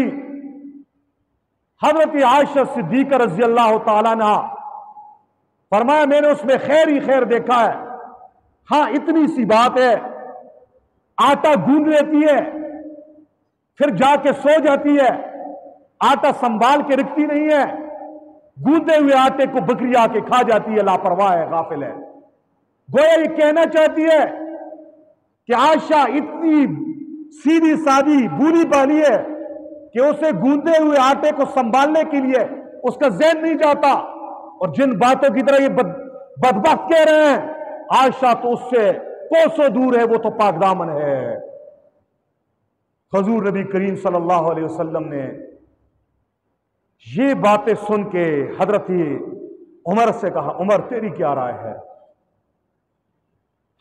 حضرت عائشہ صدیقہ رضی اللہ تعالیٰ عنہ، فرمایا میں نے اس میں خیر ہی خیر دیکھا ہے، ہاں اتنی سی بات ہے آٹا گوندھ لیتی ہے پھر جا کے سو جاتی ہے، آٹا سنبھال کے رکھتی نہیں ہے، گوندے ہوئے آٹے کو بکری آ کے کھا جاتی ہے، لاپرواہ ہے، غافل ہے۔ گویا یہ کہنا چاہتی ہے کہ عائشہ اتنی سیدھی سادی بولی بالی ہے کہ اسے گوندے ہوئے آٹے کو سنبھالنے کے لیے اس کا ذہن نہیں جاتا، اور جن باتوں کی طرح یہ بدبخت کہہ رہے ہیں عائشہ تو اس سے کوسوں دور ہے، وہ تو پاک دامن ہے۔ حضور نبی کریم صلی اللہ علیہ وسلم نے یہ باتیں سن کے حضرت عمر سے کہا عمر تیری کیا رائے ہے؟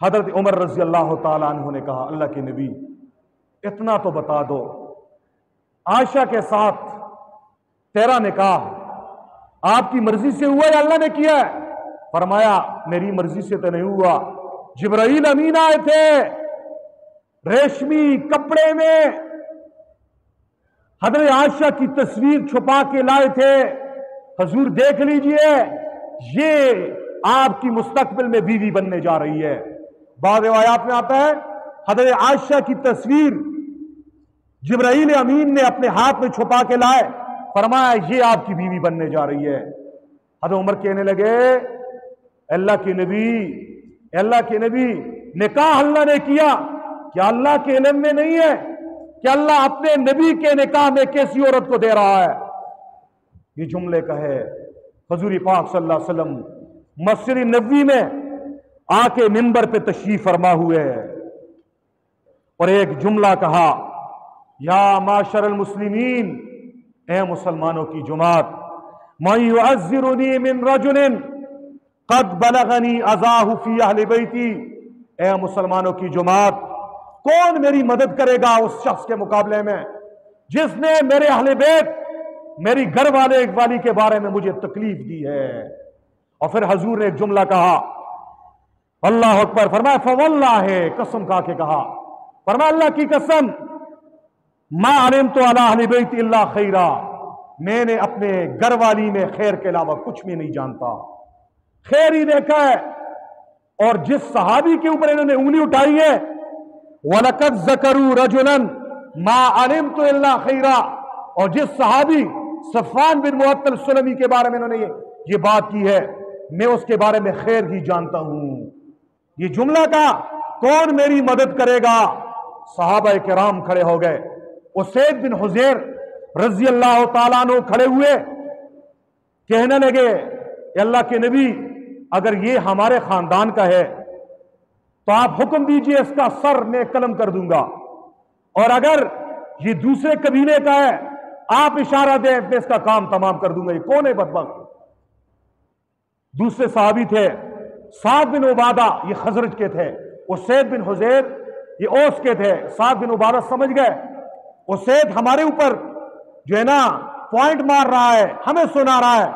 حضرت عمر رضی اللہ تعالیٰ عنہ نے کہا اللہ کے نبی اتنا تو بتا دو، عائشہ کے ساتھ تیرا نکاح آپ کی مرضی سے ہوا یا اللہ نے کیا ہے؟ فرمایا میری مرضی سے تو نہیں ہوا، جبرائیل امین آئے تھے ریشمی کپڑے میں، حضرت عائشہ کی تصویر چھپا کے لائے تھے، حضور دیکھ لیجئے یہ آپ کی مستقبل میں بیوی بننے جا رہی ہے۔ بعض روایات میں آتا ہے حضرت عائشہ کی تصویر جبرائیل امین نے اپنے ہاتھ میں چھپا کے لائے، فرمایا یہ آپ کی بیوی بننے جا رہی ہے۔ حضرت عمر کہنے لگے اللہ کے نبی نکاح اللہ نے کیا، کیا اللہ کے علم میں نہیں ہے کہ اللہ اپنے نبی کے نکاح میں کیسی عورت کو دے رہا ہے؟ یہ جملے کہے حضور پاک صلی اللہ علیہ وسلم مسجد نبوی میں آ کے منبر پہ تشریف فرما ہوئے اور ایک جملہ کہا یا معاشر المسلمین، اے مسلمانوں کی جماعت، من یعذرنی من رجل قد بلغنی اذاہ فی اہل بیتی، اے مسلمانوں کی جماعت کون میری مدد کرے گا اس شخص کے مقابلے میں جس نے میرے اہل بیت میری گھر والی کے بارے میں مجھے تکلیف دی ہے۔ اور پھر حضور نے ایک جملہ کہا، اللہ اکبر، فرمایا فواللہ، قسم کھا کے کہا، فرمایا اللہ کی قسم، ما علمت علی اہل بیت الا خیرا، میں نے اپنے گھر والی میں خیر کے علاوہ کچھ بھی نہیں جانتا، خیر ہی دیکھا ہے۔ اور جس صحابی کے اوپر انہوں نے انگلی اٹھائی ہے، وَلَقَدْ ذَكَرُوا رَجُلًا مَا عَلِمْتُ إِلَّا خَيْرًا، اور جس صحابی صفوان بن معطل سلمی کے بارے میں انہوں نے یہ بات کی ہے، میں اس کے بارے میں خیر ہی جانتا ہوں۔ یہ جملہ کا کون میری مدد کرے گا؟ صحابہ کرام کھڑے ہو گئے۔ اسید بن حضیر رضی اللہ تعالیٰ عنہ کھڑے ہوئے، کہنے لگے کہ اللہ کے نبی، اگر یہ ہمارے خاندان کا ہے تو آپ حکم دیجئے، اس کا سر میں قلم کر دوں گا، اور اگر یہ دوسرے قبیلے کا ہے آپ اشارہ دیں، میں اس کا کام تمام کر دوں گا۔ یہ کون ہے بدبخت؟ دوسرے صحابی تھے سعد بن عبادہ، یہ خزرج کے تھے، اسید بن حضیر یہ اوس کے تھے۔ سعد بن عبادہ سمجھ گئے اسید ہمارے اوپر جو ہے نا پوائنٹ مار رہا ہے، ہمیں سنا رہا ہے۔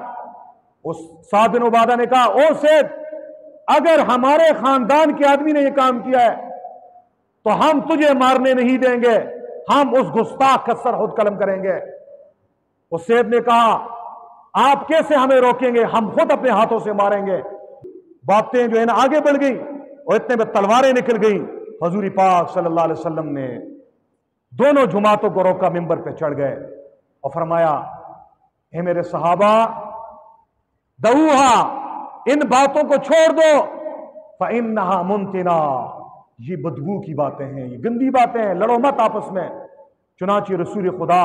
اس سعد بن عبادہ نے کہا، او سید، اگر ہمارے خاندان کے آدمی نے یہ کام کیا ہے تو ہم تجھے مارنے نہیں دیں گے، ہم اس گستاخ کا سر خود قلم کریں گے۔ اسید نے کہا، آپ کیسے ہمیں روکیں گے، ہم خود اپنے ہاتھوں سے ماریں گے۔ باتیں جو ہے نا آگے بڑھ گئی اور اتنے میں تلواریں نکل گئی۔ حضور پاک صلی اللہ علیہ وسلم نے دونوں جماعتوں کو روکا، ممبر پہ چڑھ گئے اور فرمایا، اے میرے صحابہ، دعوہا، ان باتوں کو چھوڑ دو، فإنہا منتنا، یہ بدبو کی باتیں ہیں، یہ گندی باتیں ہیں، لڑو مت آپس میں۔ چنانچہ رسول خدا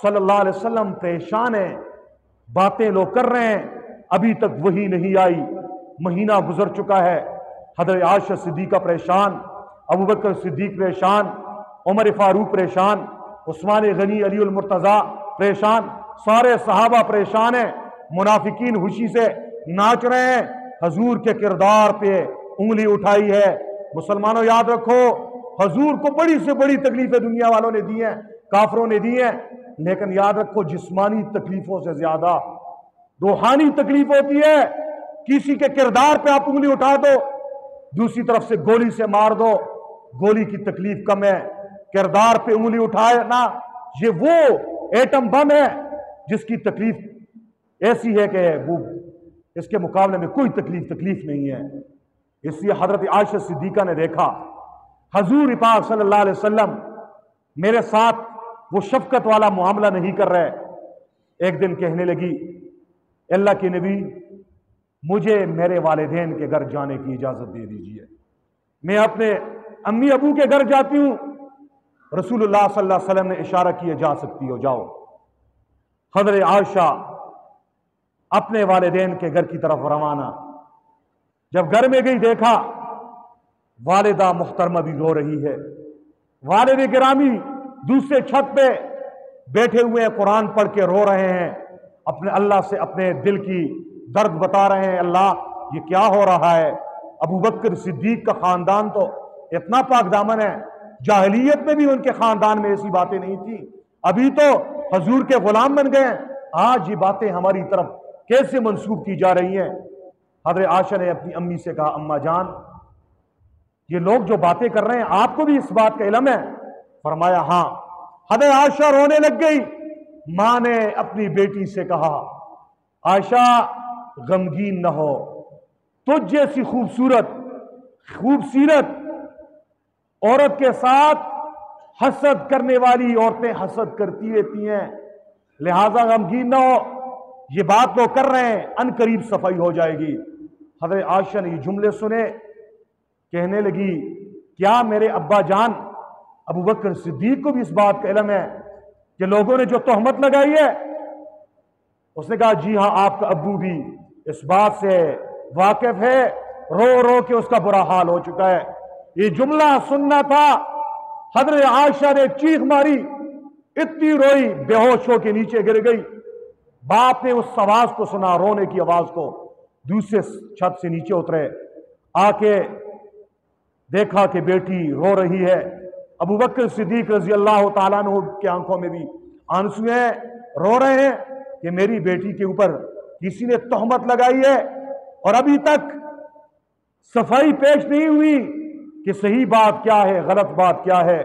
صلی اللہ علیہ وسلم پریشان ہیں، باتیں لوگ کر رہے ہیں، ابھی تک وحی نہیں آئی، مہینہ گزر چکا ہے۔ حضرت عائشہ صدیقہ پریشان، ابوبکر صدیق پریشان، عمر فاروق پریشان، عثمان غنی، علی المرتضیٰ پریشان، سارے صحابہ پریشان ہیں۔ منافقین خوشی سے ناچ رہے ہیں، حضور کے کردار پہ انگلی اٹھائی ہے۔ مسلمانوں یاد رکھو، حضور کو بڑی سے بڑی تکلیفیں دنیا والوں نے دی ہیں، کافروں نے دی ہیں، لیکن یاد رکھو جسمانی تکلیفوں سے زیادہ روحانی تکلیف ہوتی ہے۔ کسی کے کردار پہ آپ انگلی اٹھا دو، دوسری طرف سے گولی سے مار دو، گولی کی تکلیف کم ہے، کردار پہ انگلی اٹھائے نا، یہ وہ ایٹم بم ہے جس کی تکلیف ایسی ہے کہ وہ اس کے مقابلے میں کوئی تکلیف نہیں ہے۔ اس لیے حضرت عائشہ صدیقہ نے دیکھا حضور پاک صلی اللہ علیہ وسلم میرے ساتھ وہ شفقت والا معاملہ نہیں کر رہے۔ ایک دن کہنے لگی، اللہ کے نبی، مجھے میرے والدین کے گھر جانے کی اجازت دے دیجیے، میں اپنے امی ابو کے گھر جاتی ہوں۔ رسول اللہ صلی اللہ علیہ وسلم نے اشارہ کیا، جا سکتی ہو، جاؤ۔ حضرت عائشہ اپنے والدین کے گھر کی طرف روانہ، جب گھر میں گئی دیکھا والدہ محترمہ بھی رو رہی ہے، والد گرامی دوسرے چھت پہ بیٹھے ہوئے ہیں، قرآن پڑھ کے رو رہے ہیں، اپنے اللہ سے اپنے دل کی درد بتا رہے ہیں، اللہ یہ کیا ہو رہا ہے۔ ابو بکر صدیق کا خاندان تو اتنا پاک دامن ہے، جاہلیت میں بھی ان کے خاندان میں ایسی باتیں نہیں تھی، ابھی تو حضور کے غلام بن گئے، آج یہ باتیں ہماری طرف کیسے منسوب کی جا رہی ہیں۔ حضرت عائشہ نے اپنی امی سے کہا، اماں جان، یہ لوگ جو باتیں کر رہے ہیں آپ کو بھی اس بات کا علم ہے؟ فرمایا ہاں۔ حضرت عائشہ رونے لگ گئی۔ ماں نے اپنی بیٹی سے کہا، عائشہ غمگین نہ ہو، تجھ جیسی خوبصورت عورت کے ساتھ حسد کرنے والی عورتیں حسد کرتی رہتی ہیں، لہذا غمگین نہ ہو، یہ بات لوگ کر رہے ہیں، ان قریب صفائی ہو جائے گی۔ حضرت عائشہ نے یہ جملے سنے، کہنے لگی، کیا میرے ابا جان ابو بکر صدیق کو بھی اس بات کا علم ہے کہ لوگوں نے جو تہمت لگائی ہے؟ اس نے کہا، جی ہاں، آپ کا ابو بھی اس بات سے واقف ہے، رو رو کے اس کا برا حال ہو چکا ہے۔ یہ جملہ سننا تھا، حضرت عائشہ نے چیخ ماری، اتنی روئی، بے ہوش ہو کے نیچے گر گئی۔ باپ نے اس آواز کو سنا، رونے کی آواز کو، دوسرے چھت سے نیچے اترے، آ کے دیکھا کہ بیٹی رو رہی ہے۔ ابو بکر صدیق رضی اللہ تعالیٰ عنہ کی آنکھوں میں بھی آنسو ہیں، رو رہے ہیں۔ کہ میری بیٹی کے اوپر کسی نے تہمت لگائی ہے اور ابھی تک صفائی پیش نہیں ہوئی کہ صحیح بات کیا ہے غلط بات کیا ہے۔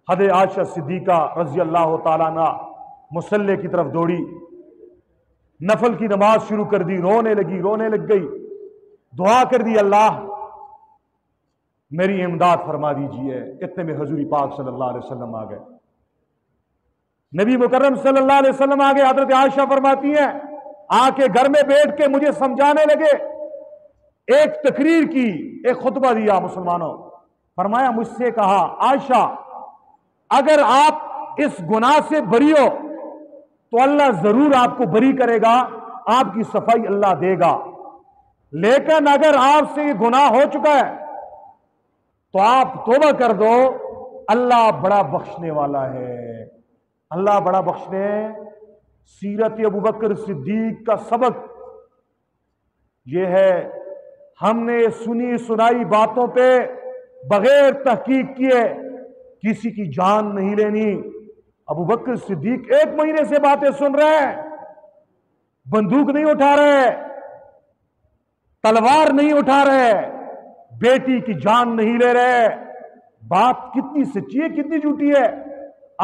حضرت عائشہ صدیقہ رضی اللہ تعالیٰ عنہ مصلی کی طرف دوڑی، نفل کی نماز شروع کر دی، رونے لگ گئی، دعا کر دی، اللہ میری امداد فرما دیجئے۔ اتنے میں حضور پاک صلی اللہ علیہ وسلم آ گئے، نبی مکرم صلی اللہ علیہ وسلم آ گئے۔ حضرت عائشہ فرماتی ہیں آ کے گھر میں بیٹھ کے مجھے سمجھانے لگے، ایک تقریر کی، ایک خطبہ دیا مسلمانوں۔ فرمایا، مجھ سے کہا عائشہ اگر آپ اس گناہ سے بری ہو تو اللہ ضرور آپ کو بری کرے گا، آپ کی صفائی اللہ دے گا، لیکن اگر آپ سے یہ گناہ ہو چکا ہے تو آپ توبہ کر دو، اللہ بڑا بخشنے والا ہے، اللہ بڑا بخشنے۔ سیرت ابوبکر صدیق کا سبق یہ ہے، ہم نے سنی سنائی باتوں پہ بغیر تحقیق کیے کسی کی جان نہیں لینی۔ ابوبکر صدیق 1 مہینے سے باتیں سن رہے ہیں، بندوق نہیں اٹھا رہے، تلوار نہیں اٹھا رہے، بیٹی کی جان نہیں لے رہے۔ بات کتنی سچی ہے کتنی جھوٹی ہے۔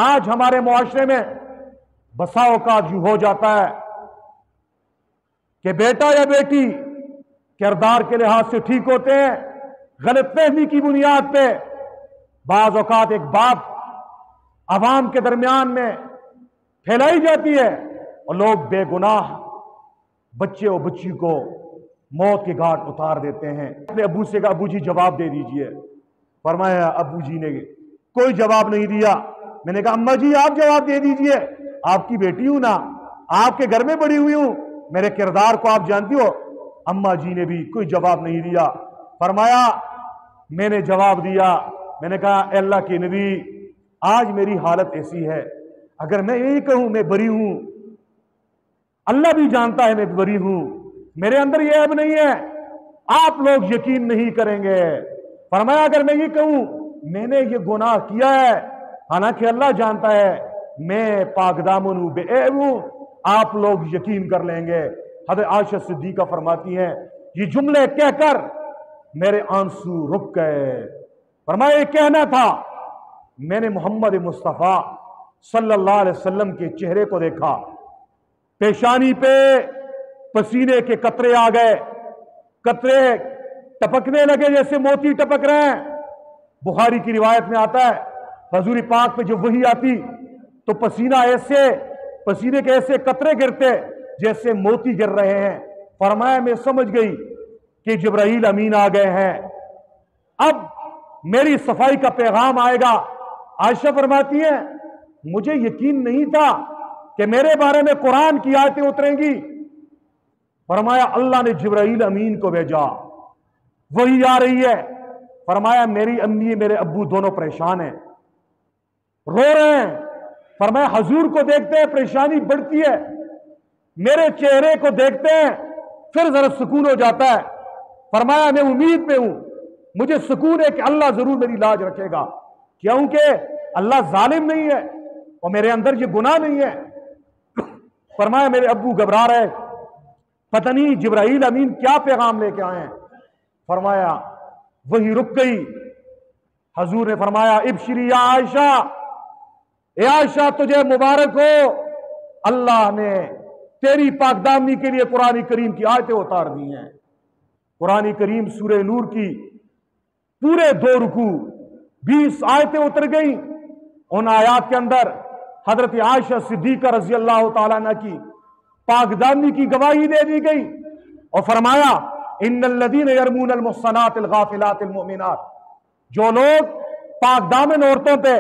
آج ہمارے معاشرے میں بسا اوقات یوں ہو جاتا ہے کہ بیٹا یا بیٹی کردار کے لحاظ سے ٹھیک ہوتے ہیں، غلط فہمی کی بنیاد پہ بعض اوقات ایک بات عوام کے درمیان میں پھیلائی جاتی ہے اور لوگ بے گناہ بچے اور بچی کو موت کے گھاٹ اتار دیتے ہیں۔ اپنے ابو سے کہا، ابو جی جواب دے دیجئے۔ فرمایا ابو جی نے کوئی جواب نہیں دیا۔ میں نے کہا اماں جی آپ جواب دے دیجئے، آپ کی بیٹی ہوں نا، آپ کے گھر میں بڑی ہوئی ہوں، میرے کردار کو آپ جانتی ہو۔ اماں جی نے بھی کوئی جواب نہیں دیا۔ فرمایا میں نے جواب دیا، میں نے کہا اے اللہ کے نبی آج میری حالت ایسی ہے، اگر میں یہی کہوں میں بری ہوں، اللہ بھی جانتا ہے میں بری ہوں، میرے اندر یہ عیب نہیں ہے، آپ لوگ یقین نہیں کریں گے۔ فرمایا اگر میں یہ کہوں میں نے یہ گناہ کیا ہے، حالانکہ اللہ جانتا ہے میں پاک دامن ہوں، بے عیب ہوں، آپ لوگ یقین کر لیں گے۔ حضرت عائشہ صدیقہ فرماتی ہیں یہ جملے کہہ کر میرے آنسو رک گئے۔ فرمایا یہ کہنا تھا، میں نے محمد مصطفیٰ صلی اللہ علیہ وسلم کے چہرے کو دیکھا، پیشانی پہ پسینے کے قطرے آ گئے، قطرے ٹپکنے لگے جیسے موتی ٹپک رہے ہیں۔ بخاری کی روایت میں آتا ہے حضور پاک پہ جب وحی آتی تو پسینے کے ایسے قطرے گرتے جیسے موتی گر رہے ہیں۔ فرمایا میں سمجھ گئی کہ جبرائیل امین آ گئے ہیں، اب میری صفائی کا پیغام آئے گا۔ عائشہ فرماتی ہیں مجھے یقین نہیں تھا کہ میرے بارے میں قرآن کی آیتیں اتریں گی۔ فرمایا اللہ نے جبرائیل امین کو بھیجا، وہی آ رہی ہے۔ فرمایا میری امی میرے ابو دونوں پریشان ہیں، رو رہے ہیں۔ فرمایا حضور کو دیکھتے ہیں پریشانی بڑھتی ہے، میرے چہرے کو دیکھتے ہیں پھر ذرا سکون ہو جاتا ہے۔ فرمایا میں امید میں ہوں، مجھے سکون ہے کہ اللہ ضرور میری لاج رکھے گا، کیونکہ اللہ ظالم نہیں ہے اور میرے اندر یہ گناہ نہیں ہے۔ فرمایا میرے ابو گھبرا رہے، پتہ نہیں جبرائیل امین کیا پیغام لے کے آئے ہیں۔ فرمایا وہی رک گئی۔ حضور نے فرمایا ابشری یا عائشہ، اے عائشہ تجھے مبارک ہو، اللہ نے تیری پاک دامنی کے لیے قرآن کریم کی آیتیں اتار دی ہیں۔ قرآن کریم سورہ نور کی پورے 2 رکوع 20 آیتیں اتر گئیں۔ ان آیات کے اندر حضرت عائشہ صدیقہ رضی اللہ تعالیٰ عنہ کی پاک دامنی کی گواہی دے دی گئی اور فرمایا ان الذین یرمون المحصنات الغافلات المؤمنات، جو لوگ پاک دامن عورتوں پہ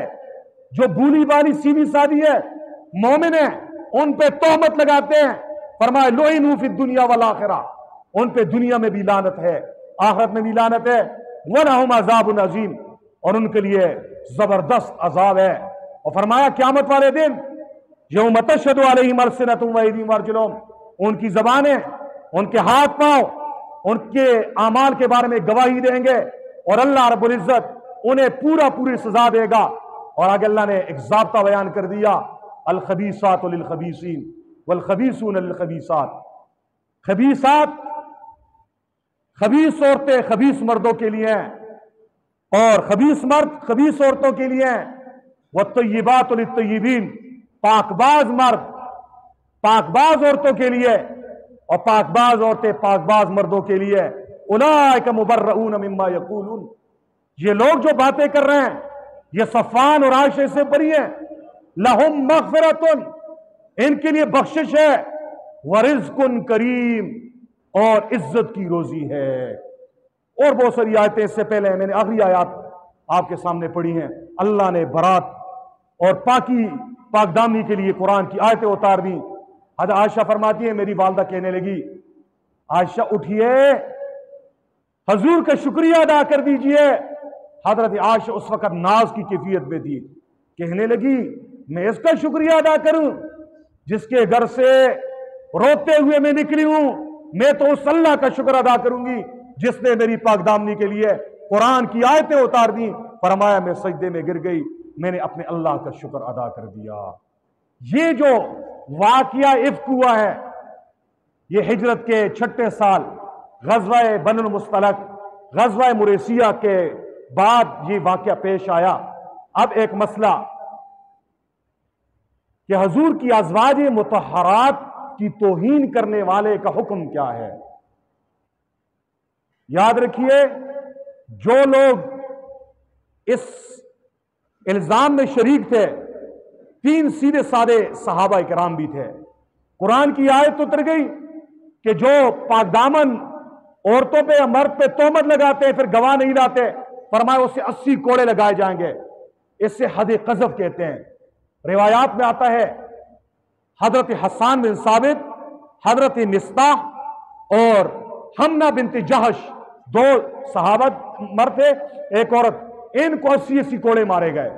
جو بولی بانی سیدھی سادھی ہے مومن ہیں ان پہ تہمت لگاتے ہیں، فرمایا لعنوا فی الدنیا والآخرہ، ان پہ دنیا میں بھی لعنت ہے آخرت میں بھی لعنت ہے، ولہم عذاب عظیم، اور ان کے لیے زبردست عذاب ہے۔ اور فرمایا قیامت والے دن یوم تشہد علیہم السنتہم وایدیہم وارجلہم، ان کی زبانیں، ان کے ہاتھ پاؤں ان کے اعمال کے بارے میں گواہی دیں گے اور اللہ رب العزت انہیں پوری سزا دے گا۔ اور آگے اللہ نے ایک ضابطہ بیان کر دیا الخبیثات للخبیثین والخبیثون للخبیثات، خبیثات خبیث عورتیں خبیث مردوں کے لیے ہیں، اور خبیث مرد خبیث عورتوں کے لیے ہیں، والطیبات للطیبین، پاک باز مرد پاک باز عورتوں کے لیے، اور پاک باز عورتیں پاک باز مردوں کے لیے۔ اولئک مبرؤون مما یقولون، یہ لوگ جو باتیں کر رہے ہیں یہ صفوان اور عائشہ سے بری ہیں۔ لہم مغفرۃ، ان کے لیے بخشش ہے، ورزق کریم، اور عزت کی روزی ہے۔ اور بہت ساری آیتیں اس سے پہلے میں نے آخری آیات آپ کے سامنے پڑھی ہیں۔ اللہ نے برات اور پاکی پاک دامنی کے لیے قرآن کی آیتیں اتار دی۔ حضرت عائشہ فرماتی ہے میری والدہ کہنے لگی عائشہ اٹھیے حضور کا شکریہ ادا کر دیجئے۔ حضرت عائشہ اس وقت ناز کی کیفیت میں تھی، کہنے لگی میں اس کا شکریہ ادا کروں جس کے گھر سے روتے ہوئے میں نکلی ہوں، میں تو اس اللہ کا شکر ادا کروں گی جس نے میری پاک دامنی کے لیے قرآن کی آیتیں اتار دی۔ فرمایا میں سجدے میں گر گئی، میں نے اپنے اللہ کا شکر ادا کر دیا۔ یہ جو واقعہ افک ہوا ہے یہ ہجرت کے 6 سال غزوہ بن المصطلق، غزوہ مریسیہ کے بعد یہ واقعہ پیش آیا۔ اب ایک مسئلہ کہ حضور کی ازواج مطہرات کی توہین کرنے والے کا حکم کیا ہے؟ یاد رکھیے جو لوگ اس الزام میں شریک تھے 3 سیدھے سادے صحابہ کرام بھی تھے۔ قرآن کی آیت اتر گئی کہ جو پاک دامن عورتوں پہ یا مرد پہ تہمت لگاتے ہیں پھر گواہ نہیں لاتے، فرمایا اس سے 80 کوڑے لگائے جائیں گے۔ اس سے حد قذف کہتے ہیں۔ روایات میں آتا ہے حضرت حسان بن ثابت، حضرت مصطح اور حمنہ بنت جہش 2 صحابہ مرد تھے، ایک عورت، ان کو 80 کوڑے مارے گئے،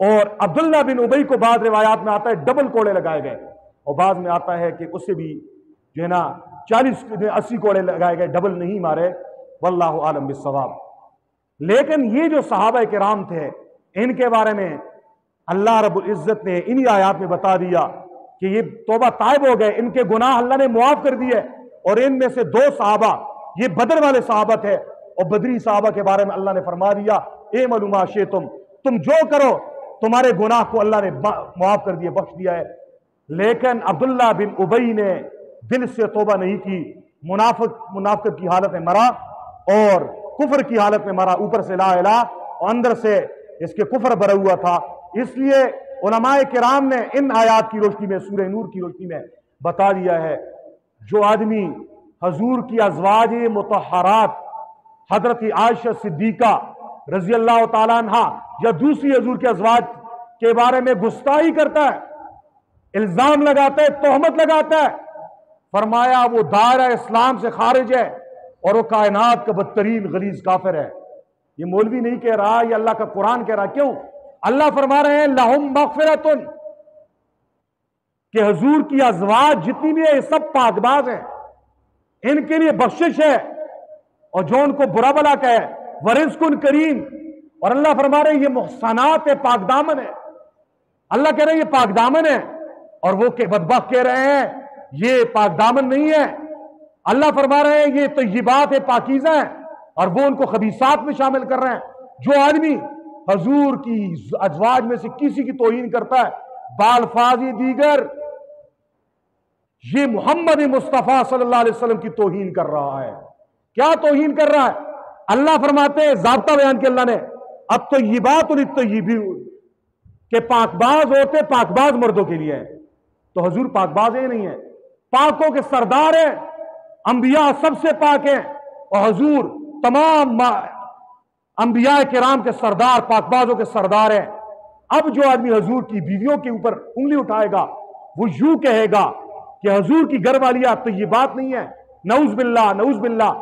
اور عبداللہ بن ابی کو بعض روایات میں آتا ہے ڈبل کوڑے لگائے گئے، اور بعض میں آتا ہے کہ اسے بھی جو ہے نا 80 کوڑے لگائے گئے، ڈبل نہیں مارے، واللہ عالم بالصواب۔ لیکن یہ جو صحابہ کرام تھے ان کے بارے میں اللہ رب العزت نے انہی آیات میں بتا دیا کہ یہ توبہ طائب ہو گئے، ان کے گناہ اللہ نے معاف کر دیے، اور ان میں سے 2 صحابہ یہ بدر والے صحابہ تھے، اور بدری صحابہ کے بارے میں اللہ نے فرما دیا اعملوا ما شئتم، تم جو کرو تمہارے گناہ کو اللہ نے معاف کر دیا، بخش دیا ہے۔ لیکن عبداللہ بن ابی نے دل سے توبہ نہیں کی، منافقت کی حالت میں مرا اور کفر کی حالت میں مرا، اوپر سے لا الہ اور اندر سے اس کے کفر بھرا ہوا تھا۔ اس لیے علماء کرام نے ان آیات کی روشنی میں، سورہ نور کی روشنی میں بتا دیا ہے جو آدمی حضور کی ازواج مطہرات حضرت عائشہ صدیقہ رضی اللہ تعالیٰ عنہ یا دوسری حضور کے ازواج کے بارے میں گستاخی کرتا ہے، الزام لگاتا ہے، تہمت لگاتا ہے، فرمایا وہ دائرہ اسلام سے خارج ہے اور وہ کائنات کا بدترین غلیظ کافر ہے۔ یہ مولوی نہیں کہہ رہا، یہ اللہ کا قرآن کہہ رہا۔ کیوں؟ اللہ فرما رہے ہیں لہم مغفرۃ، کہ حضور کی ازواج جتنی بھی ہیں یہ سب پاک باز ہیں، ان کے لیے بخشش ہے، اور جو ان کو برا بلا کہے ورزق کریم، اور اللہ فرما رہے ہیں یہ محسنات ہے، پاک دامن ہے۔ اللہ کہہ رہے ہیں یہ پاک دامن ہے، اور وہ کہ بدبخت کہہ رہے ہیں یہ پاک دامن نہیں ہے۔ اللہ فرما رہے ہیں یہ طیبات ہے، پاکیزہ ہیں، اور وہ ان کو خبیثات میں شامل کر رہے ہیں۔ جو آدمی حضور کی ازواج میں سے کسی کی توہین کرتا ہے بالفاظ دیگر، یہ محمد مصطفیٰ صلی اللہ علیہ وسلم کی توہین کر رہا ہے۔ کیا توہین کر رہا ہے؟ اللہ فرماتے ہیں، ضابطہ بیان کیا اللہ نے، الطیبات للطیبین، کہ پاک باز ہوتے پاک باز مردوں کے لیے ہے۔ تو حضور پاک باز ہی نہیں ہے، پاکوں کے سردار ہیں، انبیاء سب سے پاک ہیں، اور حضور تمام انبیاء کرام کے سردار، پاک بازوں کے سردار ہیں۔ اب جو آدمی حضور کی بیویوں کے اوپر انگلی اٹھائے گا وہ یوں کہے گا کہ حضور کی گھر والیاں طیبات نہیں ہیں، نعوذ باللہ نعوذ باللہ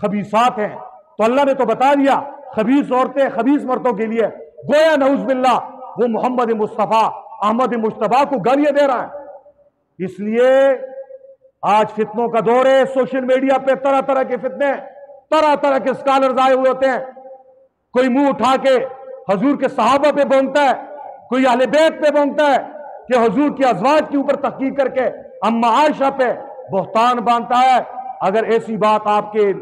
خبیثات ہیں۔ تو اللہ نے تو بتا دیا خبیث عورتیں خبیث مردوں کے لیے، گویا نعوذ باللہ وہ محمد مصطفیٰ احمد مجتبیٰ کو گالیاں دے رہا ہے۔ اس لیے آج فتنوں کا دور ہے، سوشل میڈیا پہ طرح طرح کے فتنے، طرح طرح کے اسکالرز آئے ہوئے ہوتے ہیں، کوئی منہ اٹھا کے حضور کے صحابہ پہ بونگتا ہے، کوئی اہل بیت پہ بونگتا ہے، کہ حضور کی ازواج کے اوپر تحقیق کر کے اما عائشہ پہ بہتان باندھتا ہے۔ اگر ایسی بات آپ کے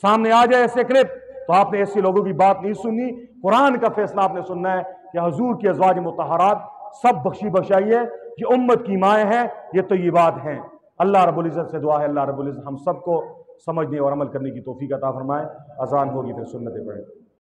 سامنے آ جائے ایسے کلپ، تو آپ نے ایسے لوگوں کی بات نہیں سننی، قرآن کا فیصلہ آپ نے سننا ہے کہ حضور کی ازواج مطہرات سب بخشی بخشائی ہے، یہ امت کی مائیں ہیں، یہ طیبات ہیں۔ اللہ رب العزت سے دعا ہے اللہ رب العزت ہم سب کو سمجھنے اور عمل کرنے کی توفیق عطا فرمائے۔ اذان ہوگی پھر سنتیں پڑھیں۔